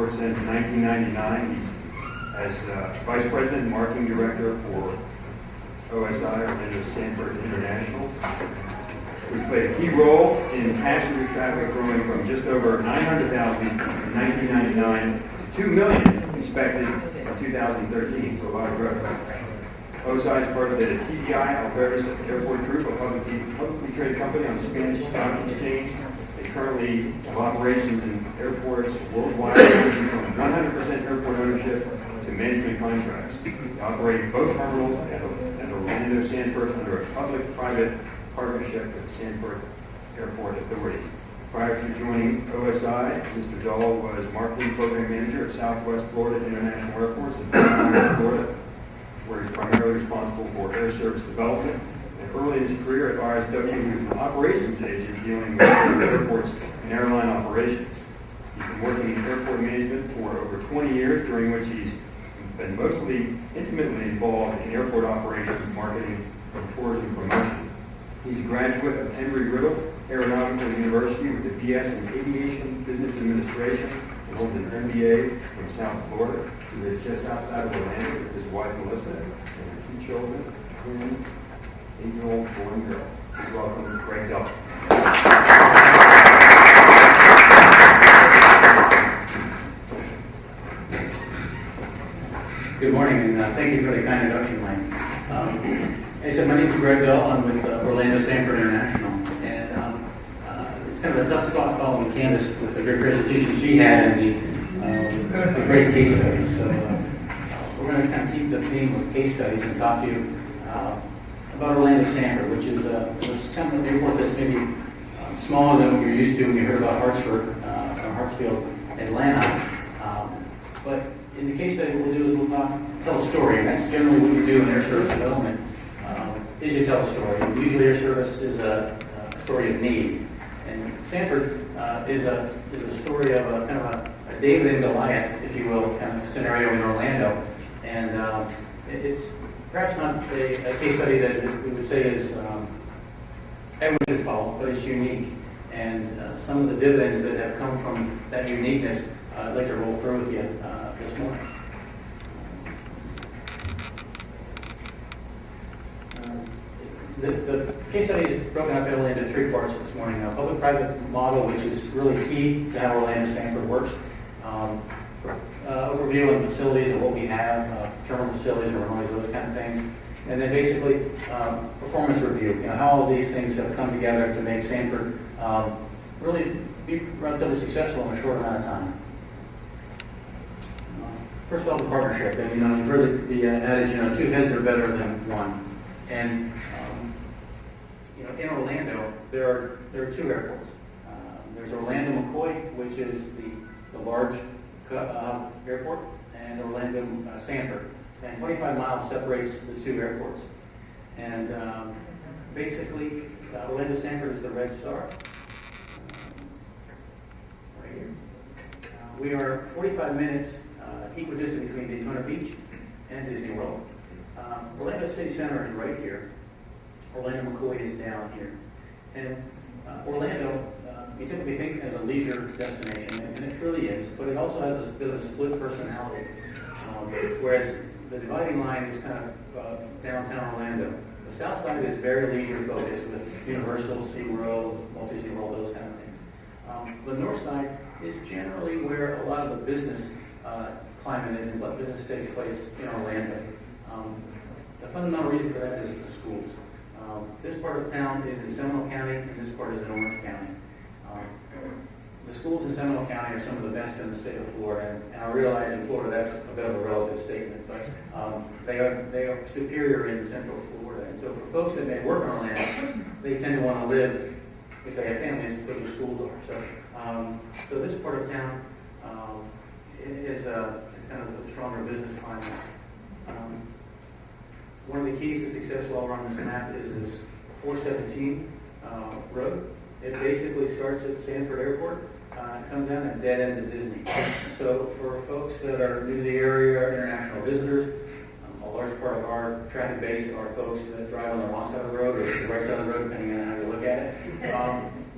Airport since 1999. He's as Vice President and Marketing Director for OSI, Orlando Sanford International. He's played a key role in passenger traffic growing from just over 900,000 in 1999 to 2 million expected in 2013, so a lot of growth. OSI is part of the TDI Alberta's Airport Group, a publicly traded company on the Spanish Stock Exchange. They currently have operations in airports worldwide, ranging from 100% airport ownership to management contracts. They operate both terminals at Orlando Sanford under a public-private partnership with the Sanford Airport Authority. Prior to joining OSI, Mr. Dahl was Marketing Program Manager at Southwest Florida International Airports in Florida, where he's primarily responsible for air service development. And early in his career at RSW, he was an operations agent dealing with airports and airline operations. He's been working in airport management for over 20 years, during which he's been mostly intimately involved in airport operations, marketing, and tourism promotion. He's a graduate of Embry-Riddle Aeronautical University with a BS in Aviation Business Administration and holds an MBA from South Florida. He lives just outside of Orlando with his wife Melissa and their 2 children, twins, 8-year-old boy and girl. Please welcome Greg Dahl. Good morning, and thank you for the kind introduction, Mike. As I said, my name is Greg Dahl. I'm with Orlando Sanford International, and it's kind of a tough spot following Candace with the great presentation she had and the great case studies. So we're going to kind of keep the theme of case studies and talk to you about Orlando Sanford, which is kind of an airport that's maybe smaller than what you're used to when you heard about Hartsford or Hartsfield, Atlanta. But in the case study, what we'll do is we'll tell a story, and that's generally what you do in air service development, is you tell a story. Usually air service is a story of need. And Sanford is a story of a kind of a David and Goliath, if you will, kind of scenario in Orlando. And it's perhaps not a case study that we would say is everyone should follow, but it's unique. And some of the dividends that have come from that uniqueness, I'd like to roll through with you this morning. The case study is broken up into 3 parts this morning. A public-private model, which is really key to how Orlando Sanford works. Overview of the facilities and what we have, terminal facilities and runways, those kind of things. And then basically performance review, how all of these things have come together to make Sanford really be relatively successful in a short amount of time. First of all, the partnership. And you've heard the adage, 2 heads are better than one. And in Orlando, there are 2 airports. There's Orlando McCoy, which is the large airport, and Orlando Sanford. And 25 miles separates the 2 airports. And basically, Orlando Sanford is the red star. Right here. We are 45 minutes equidistant between Daytona Beach and Disney World. Orlando City Center is right here. Orlando McCoy is down here. And Orlando, you typically think as a leisure destination, and it truly is, but it also has a bit of a split personality. Whereas the dividing line is kind of downtown Orlando. The south side is very leisure focused with Universal, SeaWorld, Walt Disney World, those kind of things. The north side is generally where a lot of the business climate is and what business takes place in Orlando. The fundamental reason for that is the schools. This part of town is in Seminole County, and this part is in Orange County. The schools in Seminole County are some of the best in the state of Florida, and I realize in Florida that's a bit of a relative statement, but they are superior in Central Florida. And so for folks that may work in Orlando, they tend to want to live, if they have families, where the schools are. So this part of town is kind of a stronger business climate. One of the keys to success while we're on this map is this 417 road. It basically starts at Sanford Airport, comes down and dead ends at Disney. So for folks that are new to the area, international visitors, a large part of our traffic base are folks that drive on the wrong side of the road or the right side of the road, depending on how you look at it.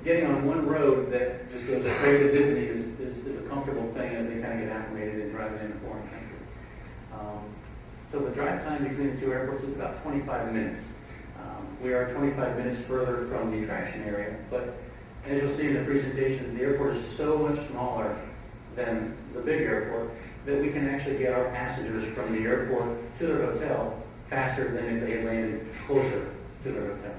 getting on one road that just goes straight to Disney is a comfortable thing as they kind of get acclimated and drive in a foreign country. So the drive time between the two airports is about 25 minutes. We are 25 minutes further from the attraction area, but as you'll see in the presentation, the airport is so much smaller than the big airport that we can actually get our passengers from the airport to their hotel faster than if they had landed closer to their hotel.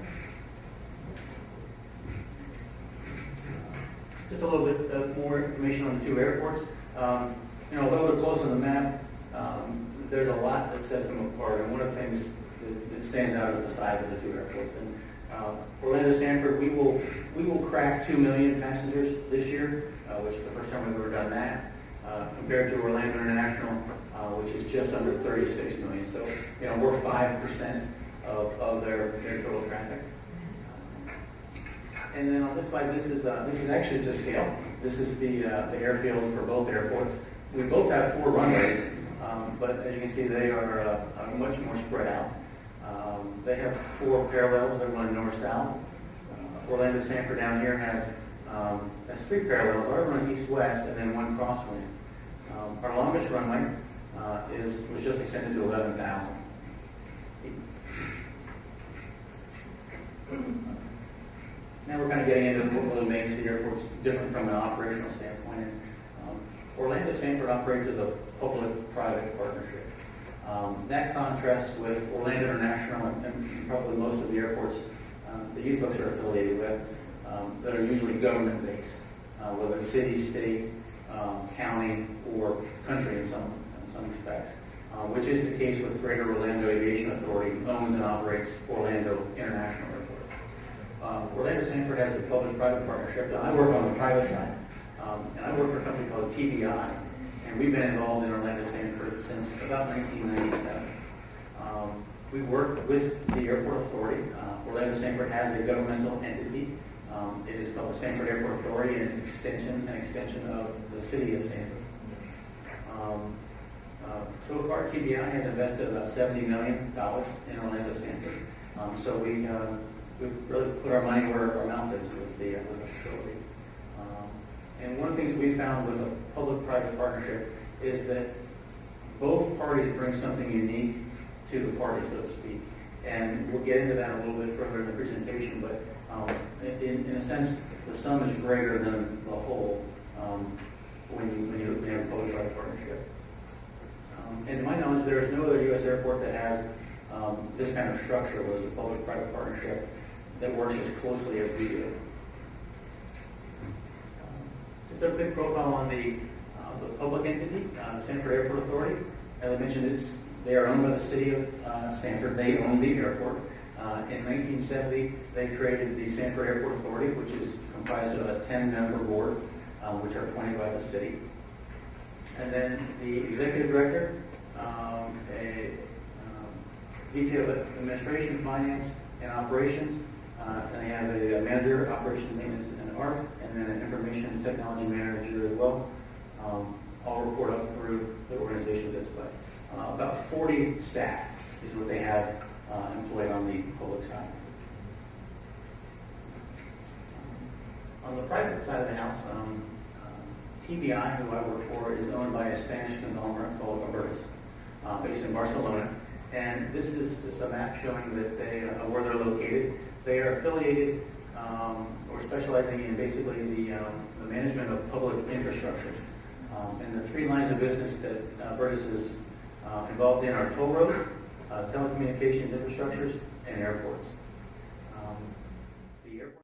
Just a little bit more information on the two airports. Although they're close on the map, there's a lot that sets them apart, and one of the things that stands out is the size of the two airports. And Orlando Sanford, we will crack 2 million passengers this year, which is the first time we've ever done that, compared to Orlando International, which is just under 36 million. So, we're 5% of their total traffic. And then on this slide, this is actually to scale. This is the airfield for both airports. We both have 4 runways, but as you can see, they are much more spread out. They have 4 parallels that run north-south. Orlando Sanford down here has 3 parallels. Ours run east-west and then 1 crosswind. Our longest runway was just extended to 11,000. Now we're kind of getting into what really makes the airports different from an operational standpoint. And, Orlando Sanford operates as a public-private partnership. That contrasts with Orlando International and probably most of the airports that you folks are affiliated with that are usually government-based, whether it's city, state, county, or country in some respects, which is the case with Greater Orlando Aviation Authority, owns and operates Orlando International Airport. Orlando Sanford has a public-private partnership, and I work on the private side, and I work for a company called TBI, and we've been involved in Orlando Sanford since about 1997. We work with the airport authority. Orlando Sanford has a governmental entity. It is called the Sanford Airport Authority, and it's an extension of the city of Sanford. So far, TBI has invested about $70 million in Orlando Sanford. So we really put our money where our mouth is with the facility. And one of the things we found with a public-private partnership is that both parties bring something unique to the party, so to speak. And we'll get into that a little bit further in the presentation, but in a sense, the sum is greater than the whole when you have a public-private partnership. And to my knowledge, there is no other U.S. airport that has this kind of structure, where there's a public-private partnership that works as closely as we do. Just a quick profile on the public entity, the Sanford Airport Authority. As I mentioned, they are owned by the city of Sanford. They own the airport. In 1970, they created the Sanford Airport Authority, which is comprised of a 10-member board, which are appointed by the city. And then the executive director, a VP of Administration, Finance, and Operations, and they have a manager, Operations, Maintenance, and ARF, and then an Information Technology Manager as well. All report up through the organization this way. About 40 staff is what they have employed on the public side. On the private side of the house, TBI, who I work for, is owned by a Spanish conglomerate called Abertis, based in Barcelona. And this is just a map showing that where they're located. They are affiliated or specializing in basically the management of public infrastructures. And the 3 lines of business that Abertis is involved in are toll roads, telecommunications infrastructures, and airports. The airport.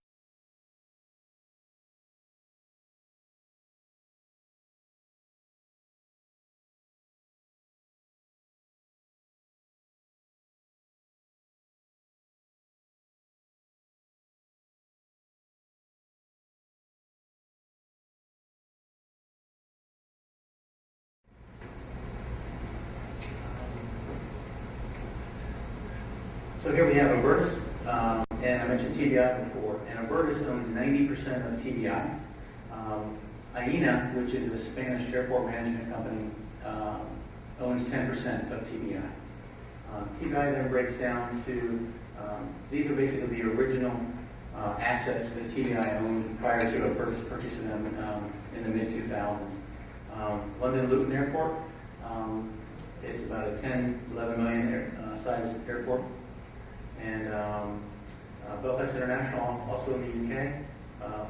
So here we have Abertis, and I mentioned TBI before, and Abertis owns 90% of TBI. AINA, which is a Spanish airport management company, owns 10% of TBI. TBI then breaks down to, these are basically the original assets that TBI owned prior to purchasing them in the mid-2000s. London Luton Airport, it's about a 11 million size airport. And Belfast International, also in the UK,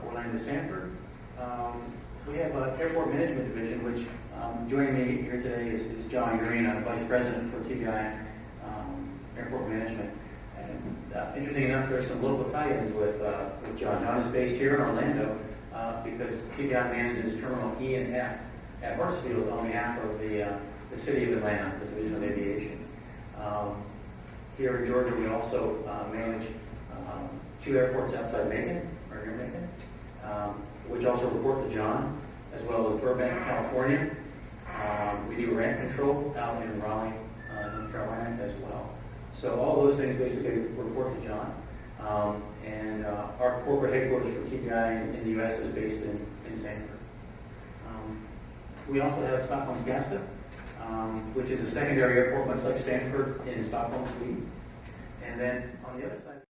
Orlando Sanford. We have an airport management division, which joining me here today is John Green. I'm Vice President for TBI Airport Management. And interesting enough, there's some local tie-ins with John. John is based here in Orlando because TBI manages Terminal E and F at Hartsfield on behalf of the City of Atlanta, the Division of Aviation. Here in Georgia, we also manage 2 airports outside Macon, or near Macon, which also report to John, as well as Burbank, California. We do ramp control out in Raleigh, North Carolina as well. So all those things basically report to John. And our corporate headquarters for TBI in the U.S. is based in Sanford. We also have Stockholm Skavsta, which is a secondary airport, much like Sanford in Stockholm, Sweden. And then on the other side,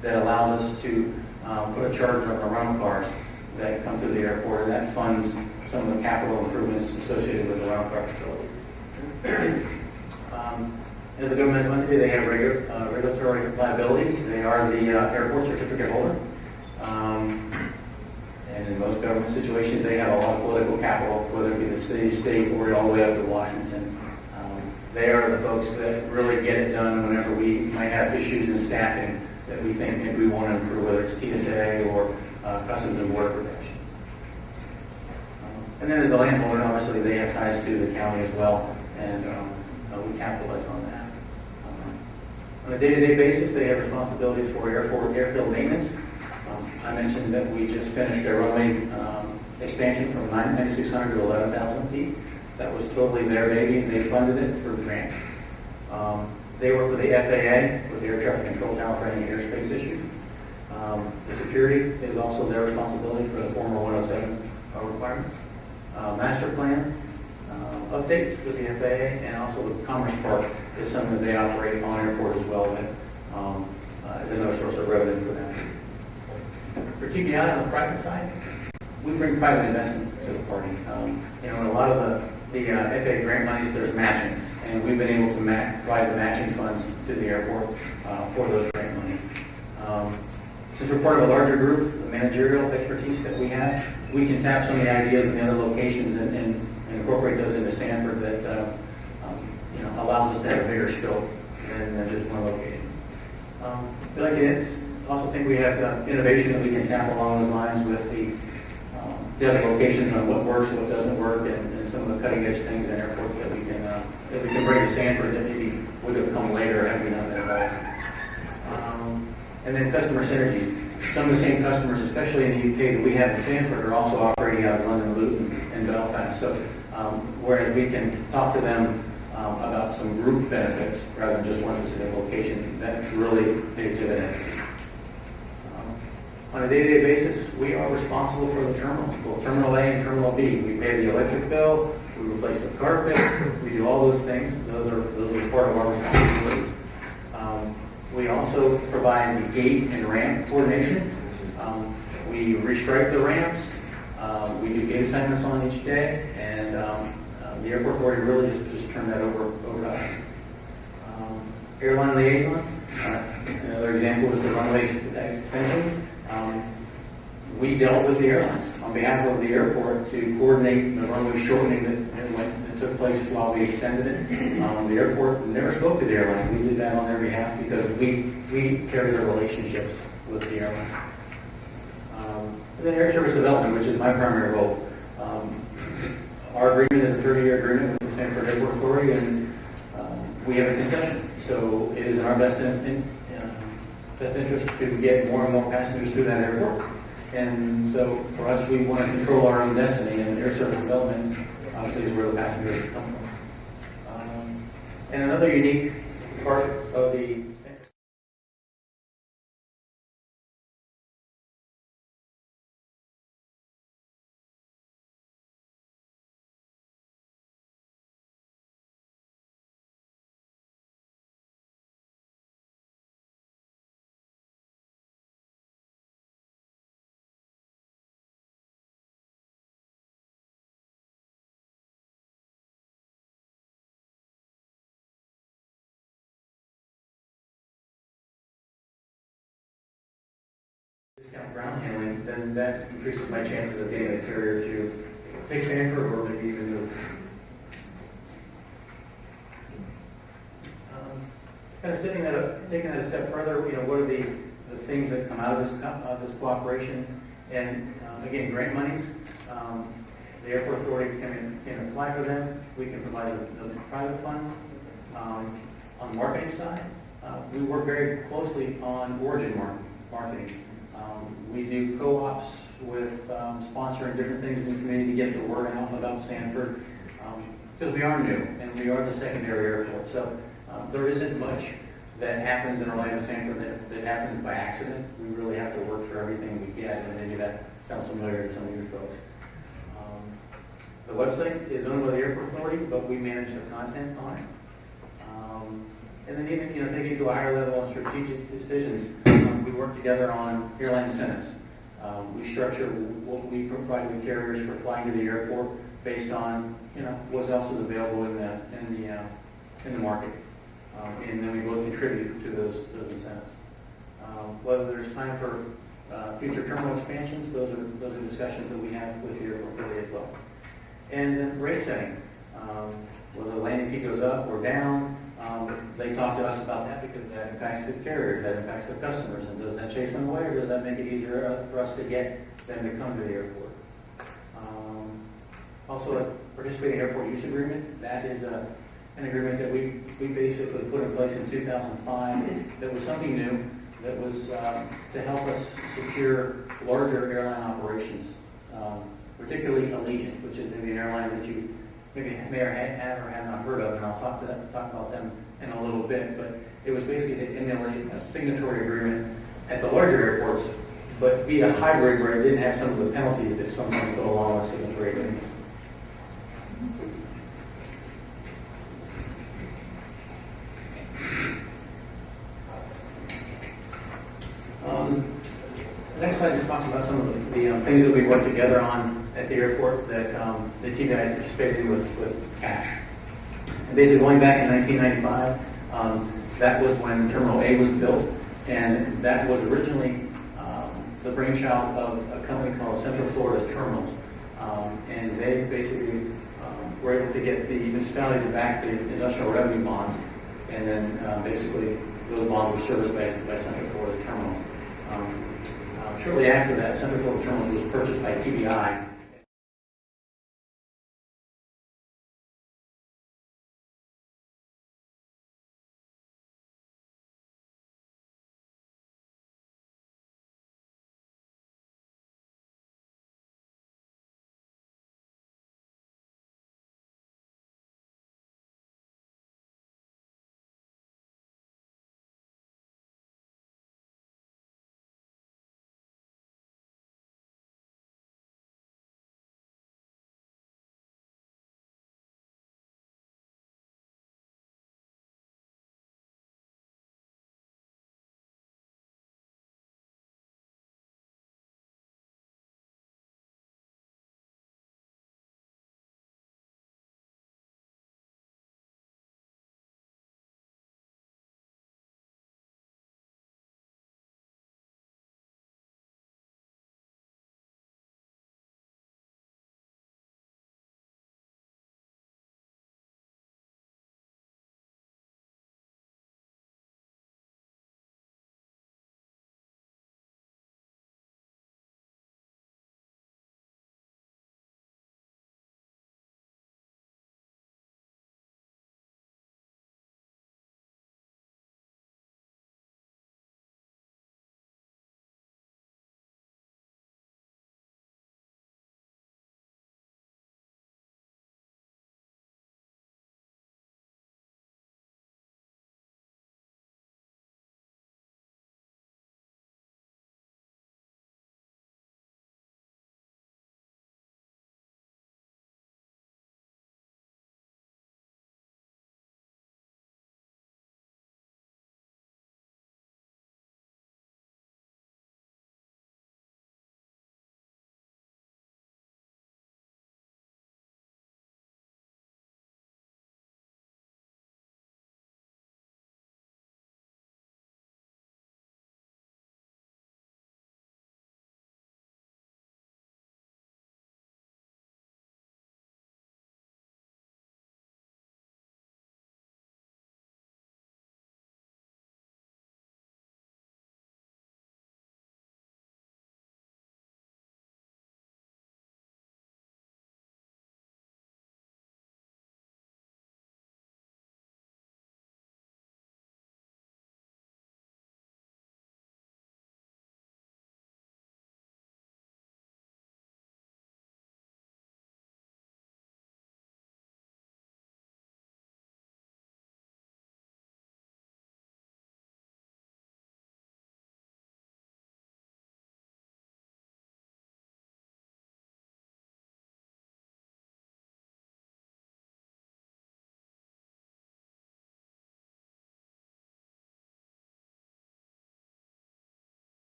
that allows us to put a charge on the rental cars that come through the airport, and that funds some of the capital improvements associated with the rental car facilities. As a governmental entity, they have regulatory liability. They are the airport certificate holder. And in most government situations, they have a lot of political capital, whether it be the city, state, or all the way up to Washington. They are the folks that really get it done whenever we might have issues in staffing that we think maybe we want to improve, whether it's TSA or Customs and Border Protection. And then as the landholder, obviously they have ties to the county as well, and we capitalize on that. On a day-to-day basis, they have responsibilities for airfield maintenance. I mentioned that we just finished a runway expansion from 9,600 to 11,000 feet. That was totally their baby, and they funded it through grants. They work with the FAA, with the Air Traffic Control Tower for any airspace issues. The security is also their responsibility for the former 107 requirements. Master plan updates with the FAA, and also the Commerce Park is something that they operate on airport as well, that is another source of revenue for them. For TBI on the private side, we bring private investment to the party. In a lot of the FAA grant monies, there's matchings, and we've been able to provide the matching funds to the airport for those grant monies. Since we're part of a larger group, the managerial expertise that we have, we can tap some of the ideas in the other locations and incorporate those into Sanford that allows us to have a bigger scope than just one location. We like to also think we have innovation that we can tap along those lines with the other locations on what works, what doesn't work, and some of the cutting edge things in airports that we can bring to Sanford that maybe would have come later had we not been involved. And then customer synergies. Some of the same customers, especially in the UK, that we have in Sanford are also operating out of London, Luton, and Belfast. So whereas we can talk to them about some group benefits rather than just one specific location, that really pays dividends. On a day-to-day basis, we are responsible for the terminals, both Terminal A and Terminal B. We pay the electric bill, we replace the carpet, we do all those things. Those are part of our responsibilities. We also provide the gate and ramp coordination. We restripe the ramps. We do gate assignments on each day, and the airport authority really has just turned that over to us. airline liaisons. Another example is the runway extension. We dealt with the airlines on behalf of the airport to coordinate the runway shortening that took place while we extended it. The airport never spoke to the airline. We did that on their behalf because we carry their relationships with the airline. And then air service development, which is my primary role. Our agreement is a 30-year agreement with the Sanford Airport Authority, and we have a concession. So it is in our best interest to get more and more passengers through that airport. And so for us, we want to control our own destiny, and air service development obviously is where the passengers come from. And another unique part of the discount ground handling, then that increases my chances of getting a carrier to take Sanford or maybe even move. Kind of taking that a step further, what are the things that come out of this cooperation? And again, grant monies. The airport authority can apply for them. We can provide the private funds. On the marketing side, we work very closely on origin marketing. We do co-ops with sponsoring different things in the community to get the word out about Sanford, because we are new and we are the secondary airport. So there isn't much that happens in Orlando Sanford that happens by accident. We really have to work for everything we get, and maybe that sounds familiar to some of you folks. The website is owned by the airport authority, but we manage the content on it. And then even taking it to a higher level on strategic decisions, we work together on airline incentives. We structure what we provide to the carriers for flying to the airport based on what else is available in the market, and then we both contribute to those incentives. Whether there's time for future terminal expansions, those are discussions that we have with the airport authority as well. And then rate setting, whether the landing fee goes up or down. They talk to us about that because that impacts the carriers, that impacts the customers, and does that chase them away, or does that make it easier for us to get them to come to the airport? Also, a participating airport use agreement. That is an agreement that we basically put in place in 2005. That was something new. That was to help us secure larger airline operations, particularly Allegiant, which is maybe an airline that you maybe may or have not heard of, and I'll talk about them in a little bit. But it was basically to emulate a signatory agreement at the larger airports, but be a hybrid where it didn't have some of the penalties that sometimes go along with signatory agreements. The next slide just talks about some of the things that we worked together on at the airport that the team guys participated in with cash. And basically going back in 1995, that was when Terminal A was built, and that was originally the brainchild of a company called Central Florida's Terminals. And they basically were able to get the municipality to back the industrial revenue bonds, and then basically those bonds were serviced by Central Florida's Terminals. Shortly after that, Central Florida Terminals was purchased by TBI,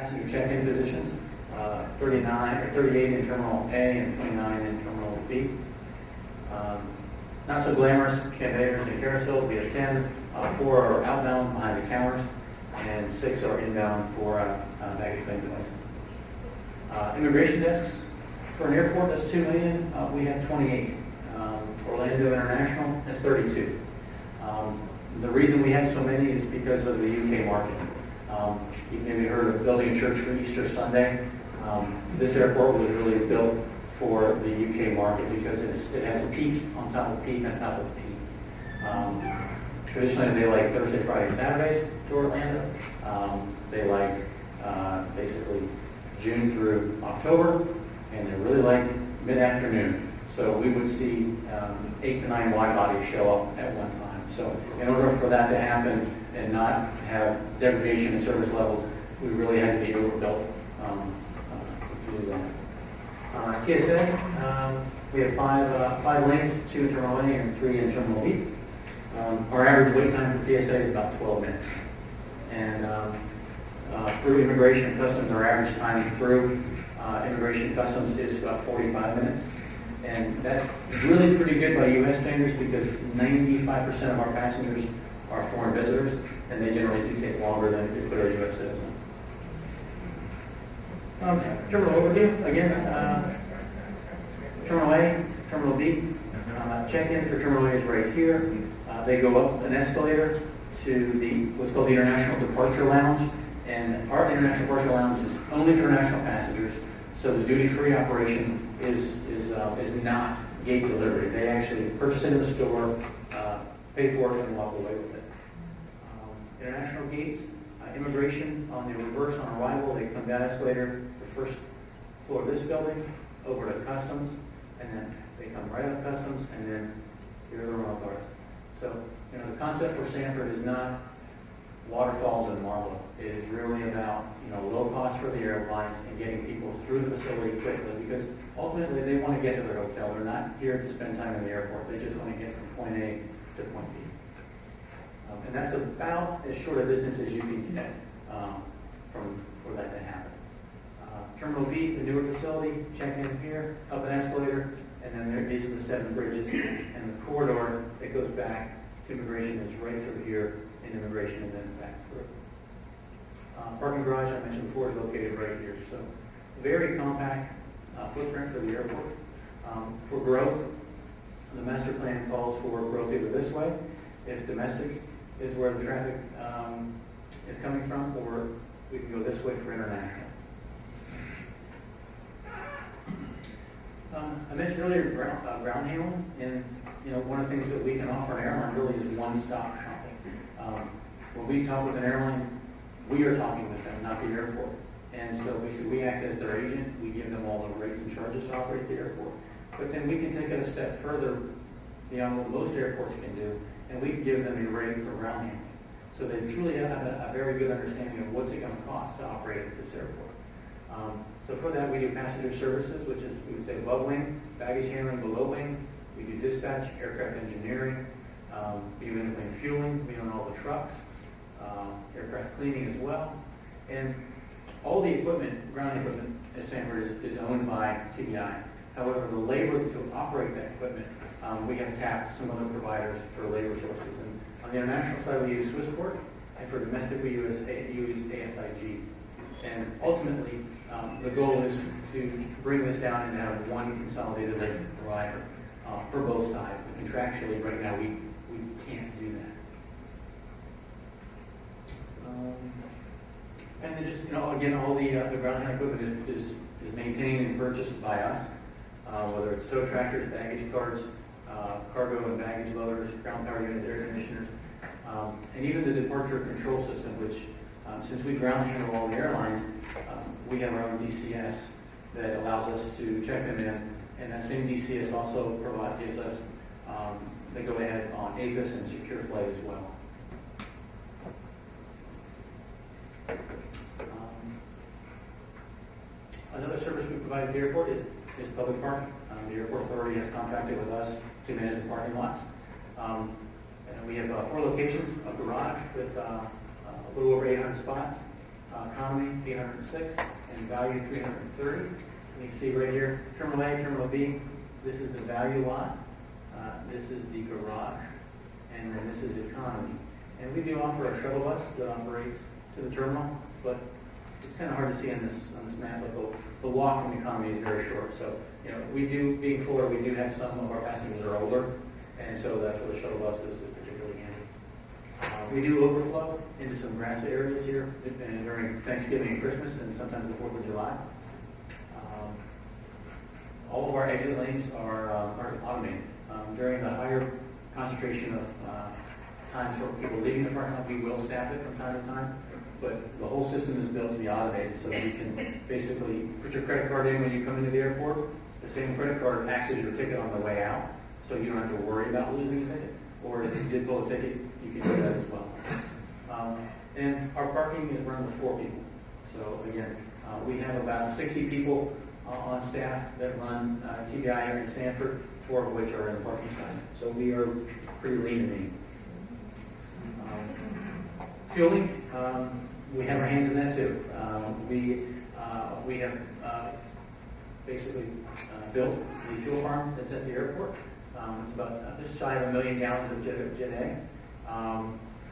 passenger check-in positions, 38 in Terminal A and 29 in Terminal B. Not so glamorous conveyors and carousels, we have 10, 4 are outbound behind the counters, and 6 are inbound for baggage claim devices. Immigration desks, for an airport that's 2 million, we have 28. Orlando International has 32. The reason we have so many is because of the UK market. You've maybe heard of building a church for Easter Sunday. This airport was really built for the UK market because it has a peak on top of peak on top of peak. Traditionally, they like Thursday, Friday, Saturdays to Orlando. They like basically June through October, and they really like mid-afternoon. So we would see 8 to 9 wide bodies show up at one time. So in order for that to happen and not have degradation in service levels, we really had to be overbuilt to do that. TSA, we have 5 lanes, 2 in Terminal A and 3 in Terminal B. Our average wait time for TSA is about 12 minutes. And through Immigration and Customs, our average time through Immigration and Customs is about 45 minutes. And that's really pretty good by U.S. standards because 95% of our passengers are foreign visitors, and they generally do take longer than to clear a U.S. citizen. Terminal overview, again, Terminal A, Terminal B. Check-in for Terminal A is right here. They go up an escalator to what's called the International Departure Lounge, and our International Departure Lounge is only for international passengers, so the duty-free operation is not gate delivery. They actually purchase it in the store, pay for it, and walk away with it. International gates, immigration on the reverse on arrival, they come down escalator to the first floor of this building, over to customs, and then they come right up customs, and then here are the rental cars. So, the concept for Sanford is not waterfalls and marble. It is really about, low cost for the airlines and getting people through the facility quickly because ultimately they want to get to their hotel. They're not here to spend time in the airport. They just want to get from point A to point B. And that's about as short a distance as you can get for that to happen. Terminal B, the newer facility, check in here, up an escalator, and then these are the 7 bridges. And the corridor that goes back to immigration is right through here in immigration and then back through. Parking garage, I mentioned before, is located right here. So very compact footprint for the airport. For growth, the master plan calls for growth either this way, if domestic is where the traffic is coming from, or we can go this way for international. I mentioned earlier ground handling, and one of the things that we can offer an airline really is one-stop shopping. When we talk with an airline, we are talking with them, not the airport. And so basically we act as their agent. We give them all the rates and charges to operate the airport. But then we can take it a step further beyond what most airports can do, and we can give them a rate for ground handling. So they truly have a very good understanding of what's it going to cost to operate at this airport. So for that, we do passenger services, which is, we would say, above wing, baggage handling below wing. We do dispatch, aircraft engineering. We do in-plane fueling. We own all the trucks. Aircraft cleaning as well. And all the equipment, ground equipment at Sanford is owned by TBI. However, the labor to operate that equipment, we have tapped some other providers for labor sources. And on the international side, we use Swissport, and for domestic, we use ASIG. And ultimately, the goal is to bring this down and have one consolidated labor provider for both sides. But contractually, right now, we can't do that. And then just, again, all the ground handling equipment is maintained and purchased by us, whether it's tow tractors, baggage carts, cargo and baggage loaders, ground power units, air conditioners, and even the departure control system, which since we ground handle all the airlines, we have our own DCS that allows us to check them in, and that same DCS also gives us the go-ahead on APIS and secure flight as well. Another service we provide at the airport is public parking. The airport authority has contracted with us to manage the parking lots. And we have 4 locations, a garage with a little over 800 spots, economy 806, and value 330. And you see right here, Terminal A, Terminal B, this is the value lot, this is the garage, and then this is economy. And we do offer a shuttle bus that operates to the terminal, but it's kind of hard to see on this map, but the walk from economy is very short. So, you know, we do, being Florida, we do have some of our passengers are older, and so that's where the shuttle bus is particularly handy. We do overflow into some grass areas here during Thanksgiving and Christmas, and sometimes the 4th of July. All of our exit lanes are automated. During the higher concentration of times for people leaving the parking lot, we will staff it from time to time, but the whole system is built to be automated so that you can basically put your credit card in when you come into the airport. The same credit card acts as your ticket on the way out, so you don't have to worry about losing a ticket. Or if you did pull a ticket, you can do that as well. And our parking is run with 4 people. So again, we have about 60 people on staff that run TBI here in Sanford, 4 of which are in the parking side. So we are pretty lean and mean. Fueling, we have our hands in that too. We have basically built the fuel farm that's at the airport. It's about just shy of 1 million gallons of Jet A.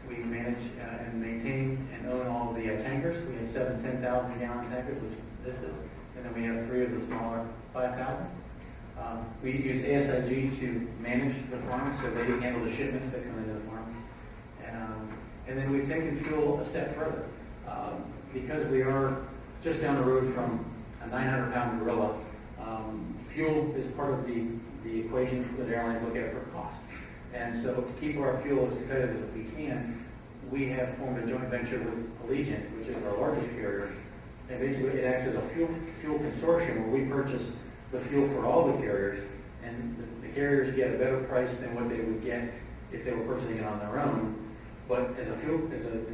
We manage and maintain and own all of the tankers. We have 7 10,000 gallon tankers, which this is, and then we have 3 of the smaller 5,000. We use ASIG to manage the farm, so they handle the shipments that come into the farm. And then we've taken fuel a step further. Because we are just down the road from a 900-pound gorilla, fuel is part of the equation that airlines look at for cost. And so to keep our fuel as competitive as we can, we have formed a joint venture with Allegiant, which is our largest carrier. And basically it acts as a fuel consortium where we purchase the fuel for all the carriers, and the carriers get a better price than what they would get if they were purchasing it on their own. But as a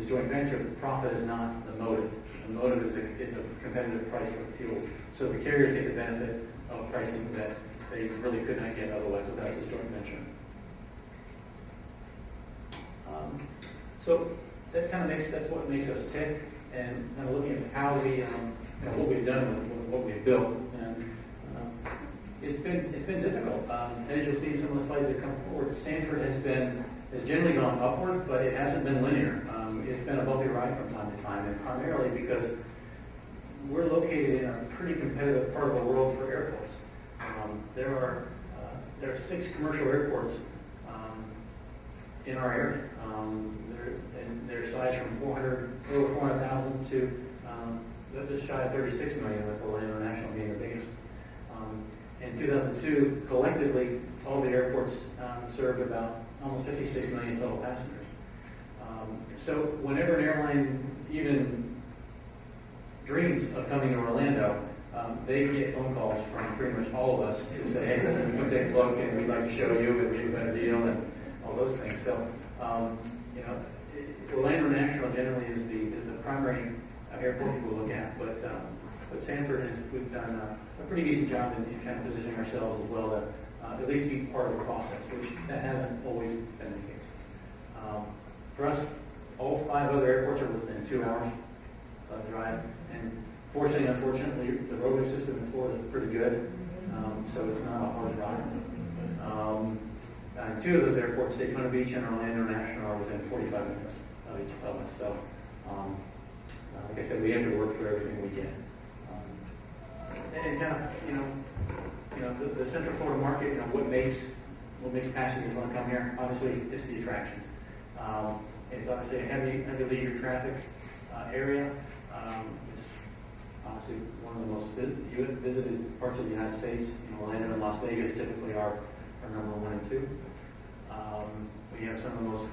joint venture, the profit is not the motive. The motive is a competitive price for fuel. So the carriers get the benefit of pricing that they really could not get otherwise without this joint venture. So that's what makes us tick, and kind of looking at how we, what we've done with what we've built. And it's been difficult. As you'll see in some of the slides that come forward, Sanford has generally gone upward, but it hasn't been linear. It's been a bumpy ride from time to time, and primarily because we're located in a pretty competitive part of the world for airports. There are 6 commercial airports in our area. They're sized from over 400,000 to just shy of 36 million, with Orlando National being the biggest. In 2002, collectively, all the airports served about almost 56 million total passengers. So whenever an airline even dreams of coming to Orlando, they get phone calls from pretty much all of us to say, hey, come take a look, and we'd like to show you, and give you a better deal, and all those things. So, Orlando National generally is the primary airport people look at, but Sanford we've done a pretty decent job in kind of positioning ourselves as well to at least be part of the process, which that hasn't always been the case. For us, all 5 other airports are within 2 hours drive, and fortunately, unfortunately, the roadway system in Florida is pretty good, so it's not a hard ride. 2 of those airports, Daytona Beach and Orlando National, are within 45 minutes of each of us. So, like I said, we have to work for everything we get. And kind of, the Central Florida market, what makes passengers want to come here? Obviously, it's the attractions. It's obviously a heavy leisure traffic area. It's honestly one of the most visited parts of the United States. Orlando and Las Vegas typically are number 1 and 2. We have some of the most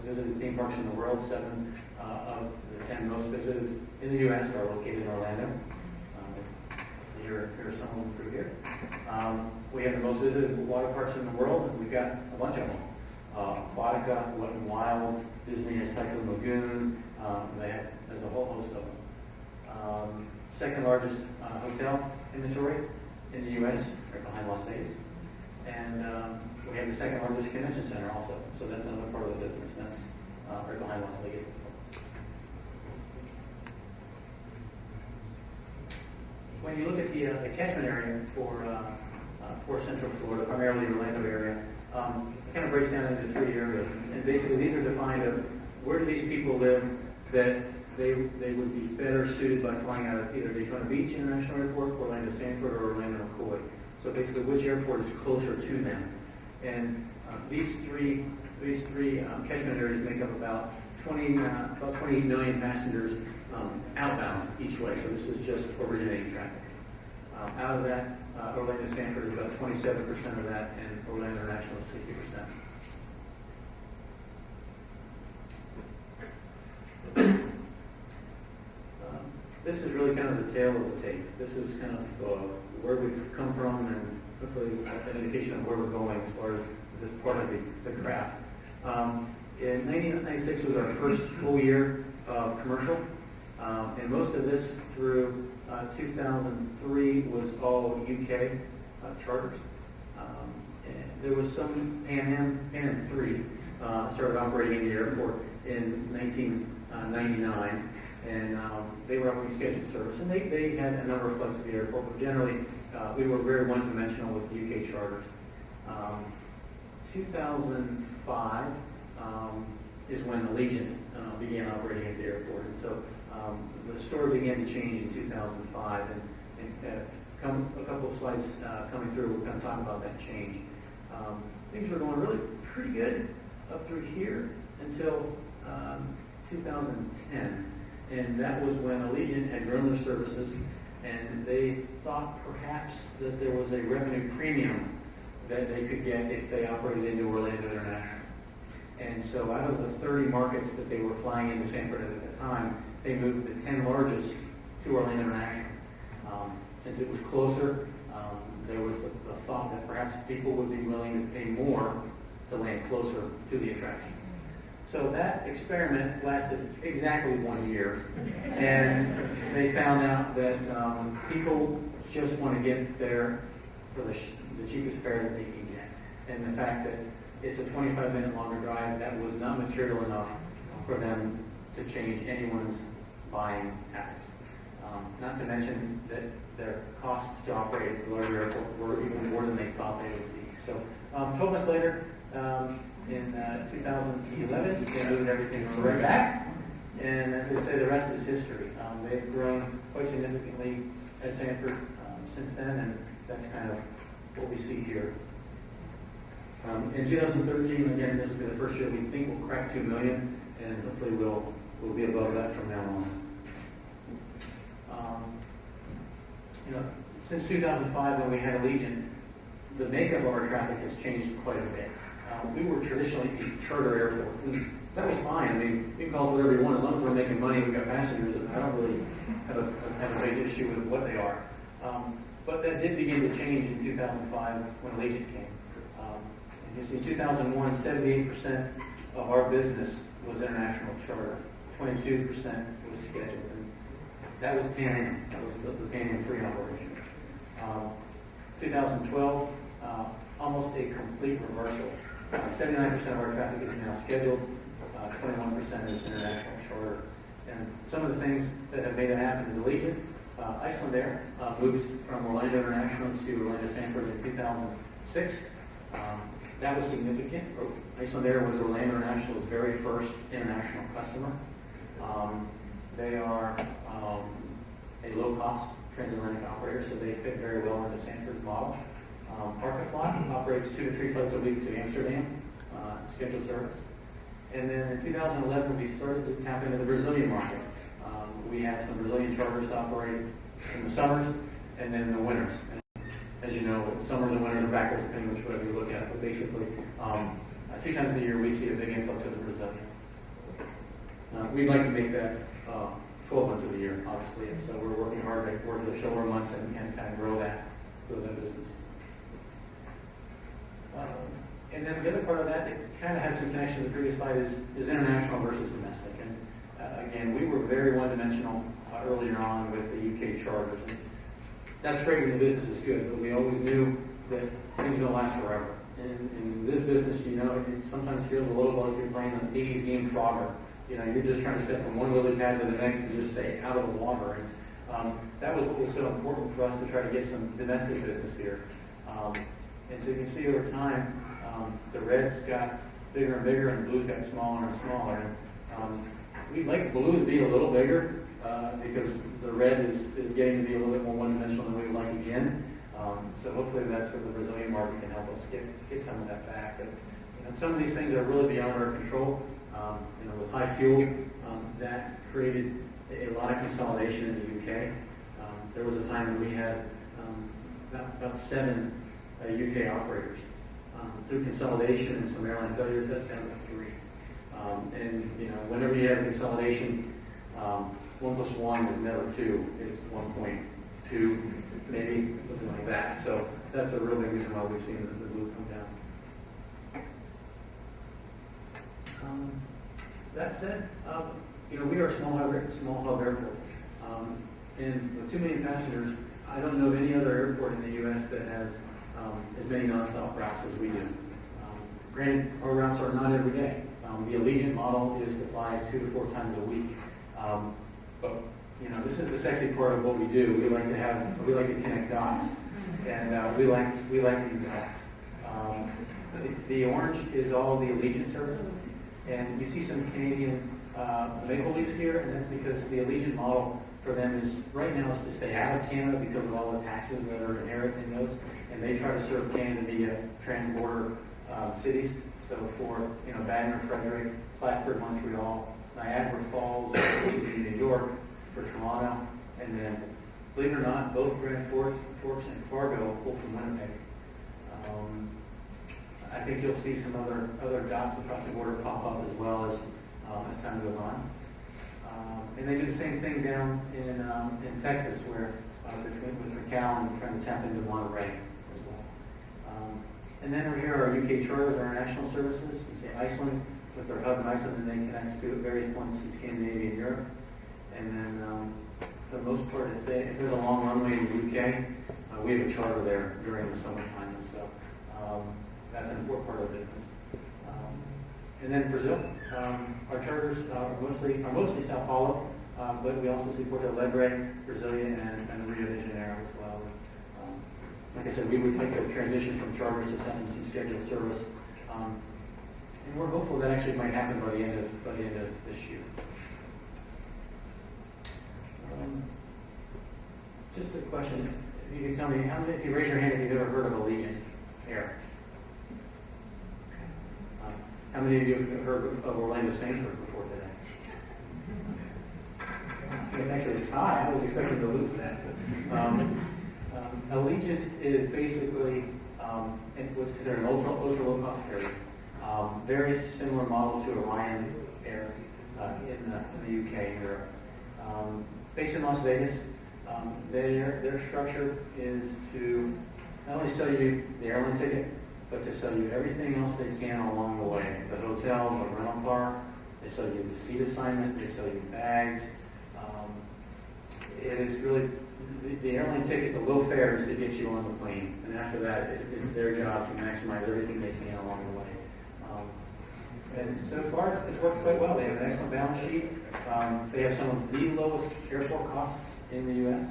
visited theme parks in the world. 7 of the 10 most visited in the U.S. are located in Orlando. Here are some of them through here. We have the most visited water parks in the world, and we've got a bunch of them. Aquatica, Wet n Wild, Disney has Typhoon Lagoon. There's a whole host of them. Second largest hotel inventory in the U.S., right behind Las Vegas. And we have the second largest convention center also. So that's another part of the business. That's right behind Las Vegas. when you look at the catchment area for Central Florida, primarily the Orlando area, it kind of breaks down into 3 areas. And basically, these are defined of where do these people live that they would be better suited by flying out of either Daytona Beach International Airport, Orlando Sanford, or Orlando McCoy. So basically, which airport is closer to them? And these three catchment areas make up about 28 million passengers outbound each way. So this is just originating traffic. Out of that, Orlando Sanford is about 27% of that, and Orlando International is 60%. This is really kind of the tail of the tape. This is kind of where we've come from and hopefully an indication of where we're going as far as this part of the craft. In 1996 was our first full year of commercial, and most of this through 2003 was all UK charters. And there was some Pan Am 3 started operating in the airport in 1999. And they were operating scheduled service, and they had a number of flights to the airport, but generally we were very one-dimensional with the UK charters. 2005 is when Allegiant began operating at the airport, and so the story began to change in 2005, and a couple of slides coming through will kind of talk about that change. Things were going really pretty good up through here until 2010. And that was when Allegiant had grown their services, and they thought perhaps that there was a revenue premium that they could get if they operated into Orlando International. And so out of the 30 markets that they were flying into Sanford at the time, they moved the 10 largest to Orlando International. Since it was closer, there was the thought that perhaps people would be willing to pay more to land closer to the attraction. So that experiment lasted exactly 1 year, and they found out that people just want to get there for the cheapest fare that they can get. And the fact that it's a 25-minute longer drive, that was not material enough for them to change anyone's buying habits. Not to mention that their costs to operate at the larger airport were even more than they thought they would be. So 12 months later, in 2011, they moved everything right back, and as they say, the rest is history. They've grown quite significantly at Sanford since then, and that's kind of what we see here. In 2013, again, this will be the first year we think we'll crack 2 million, and hopefully we'll be above that from now on. Since 2005, when we had Allegiant, the makeup of our traffic has changed quite a bit. We were traditionally a charter airport, and that was fine. I mean, you can call us whatever you want, as long as we're making money, we've got passengers, and I don't really have a big issue with what they are. But that did begin to change in 2005 when Allegiant came. And you see, in 2001, 78% of our business was international charter, 22% was scheduled, and that was Pan Am. That was the Pan Am 3 operation. 2012, almost a complete reversal. 79% of our traffic is now scheduled, 21% is international charter. And some of the things that have made it happen is Allegiant, Iceland Air moved from Orlando International to Orlando Sanford in 2006. That was significant. Iceland Air was Orlando International's very first international customer. They are a low-cost transatlantic operator, so they fit very well into Sanford's model. Arcafly operates 2 to 3 flights a week to Amsterdam, scheduled service. And then in 2011, we started to tap into the Brazilian market. We have some Brazilian charters to operate in the summers and then in the winters. And as you know, summers and winters are backwards depending on which way we look at it. But basically, 2 times a year, we see a big influx of the Brazilians. We'd like to make that 12 months of the year, obviously, and so we're working hard to work the shoulder months and kind of grow that business. And then the other part of that, it kind of has some connection to the previous slide, is international versus domestic. And again, we were very one-dimensional earlier on with the UK charters. And that's great when the business is good, but we always knew that things don't last forever. And in this business, you know, it sometimes feels a little like you're playing an 80s game Frogger. You know, you're just trying to step from one lily pad to the next and just stay out of the water. That was what was so important for us to try to get some domestic business here. And so you can see over time, the reds got bigger and bigger, and the blues got smaller and smaller. And we'd like blue to be a little bigger because the red is getting to be a little bit more one-dimensional than we would like again. So hopefully that's where the Brazilian market can help us get some of that back. But some of these things are really beyond our control. With high fuel, that created a lot of consolidation in the UK. There was a time when we had about 7 UK operators. Through consolidation and some airline failures, that's down to 3. And whenever you have consolidation, 1 plus 1 is never 2. It's 1.2, maybe something like that. So that's a real big reason why we've seen the blue come down. That said, we are a small hub airport. And with 2 million passengers, I don't know of any other airport in the U.S. that has as many nonstop routes as we do. Granted, our routes are not every day. The Allegiant model is to fly 2 to 4 times a week. But this is the sexy part of what we do. We like to connect dots, and we like these dots. The orange is all the Allegiant services, and you see some Canadian maple leaves here, and that's because the Allegiant model for them is right now is to stay out of Canada because of all the taxes that are inherent in those, and they try to serve Canada via transborder cities. So for Wagner, Frederick, Plattsburgh, Montreal, Niagara Falls, which is in New York, for Toronto, and then believe it or not, both Grand Forks and Fargo pull from Winnipeg. I think you'll see some other dots across the border pop up as well as time goes on. And they do the same thing down in Texas, where with McAllen trying to tap into Monterey as well. And then over here are UK charters, our national services. You see Iceland with their hub in Iceland, and they connect to at various points in Scandinavia and Europe. And then for the most part, if there's a long runway in the UK, we have a charter there during the summertime, and so that's an important part of the business. And then Brazil, our charters are mostly Sao Paulo, but we also see Porto Alegre, Brasilia, and Rio de Janeiro as well. Like I said, we would like to transition from charters to some scheduled service, and we're hopeful that actually might happen by the end of this year. Just a question: if you can tell me, if you raise your hand, if you've ever heard of Allegiant Air? How many of you have heard of Orlando Sanford before today? It's actually a tie. I was expecting to lose that. Allegiant is basically what's considered an ultra low cost carrier. Very similar model to Orion Air in the UK and Europe. Based in Las Vegas, their structure is to not only sell you the airline ticket, but to sell you everything else they can along the way. The hotel, the rental car, they sell you the seat assignment, they sell you bags. It is really, the airline ticket, the low fare is to get you on the plane. And after that, it's their job to maximize everything they can along the way. And so far, it's worked quite well. They have an excellent balance sheet. They have some of the lowest airport costs in the U.S.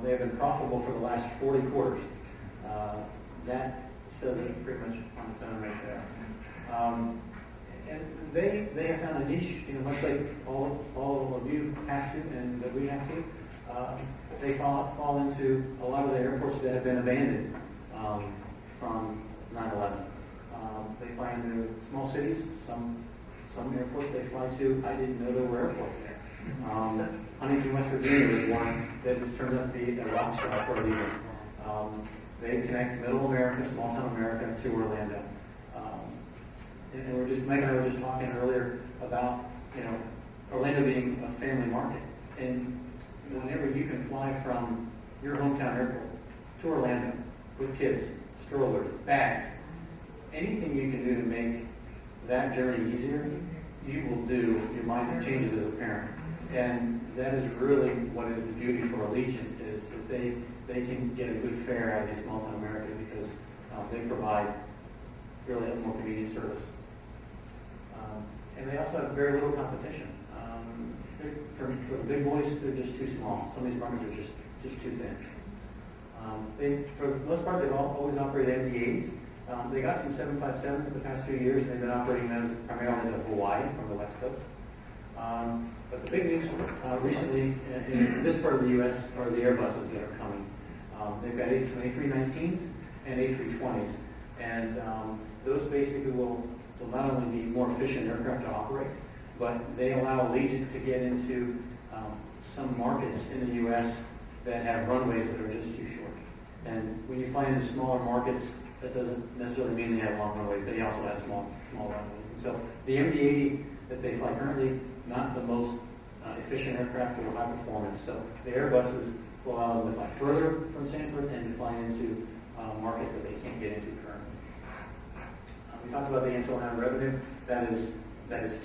They have been profitable for the last 40 quarters. That says it pretty much on its own right there. And they have found a niche, much like all of you have to and that we have to. They fall into a lot of the airports that have been abandoned from 9/11. They fly into small cities. Some airports they fly to, I didn't know there were airports there. Huntington, West Virginia was one that has turned out to be a rock star for a reason. They connect middle America, small town America to Orlando. And Meg and I were just talking earlier about, Orlando being a family market. And whenever you can fly from your hometown airport to Orlando with kids, strollers, bags, anything you can do to make that journey easier, you will do. Your mind changes as a parent. And that is really what is the beauty for Allegiant, is that they can get a good fare out of these small town America because they provide really a more convenient service. And they also have very little competition. For the big boys, they're just too small. Some of these bunkers are just too thin. For the most part, they've always operated MD-8s. They got some 757s the past few years, and they've been operating those primarily to Hawaii from the West Coast. But the big news recently in this part of the U.S. are the Airbuses that are coming. They've got some A319s and A320s, and those basically will not only be more efficient aircraft to operate, but they allow Allegiant to get into some markets in the U.S. that have runways that are just too short. And when you fly into smaller markets, that doesn't necessarily mean they have long runways. They also have small runways. And so the MD-80 that they fly currently, not the most efficient aircraft or high performance. So the Airbuses will allow them to fly further from Sanford and to fly into markets that they can't get into currently. We talked about the ancillary revenue. That is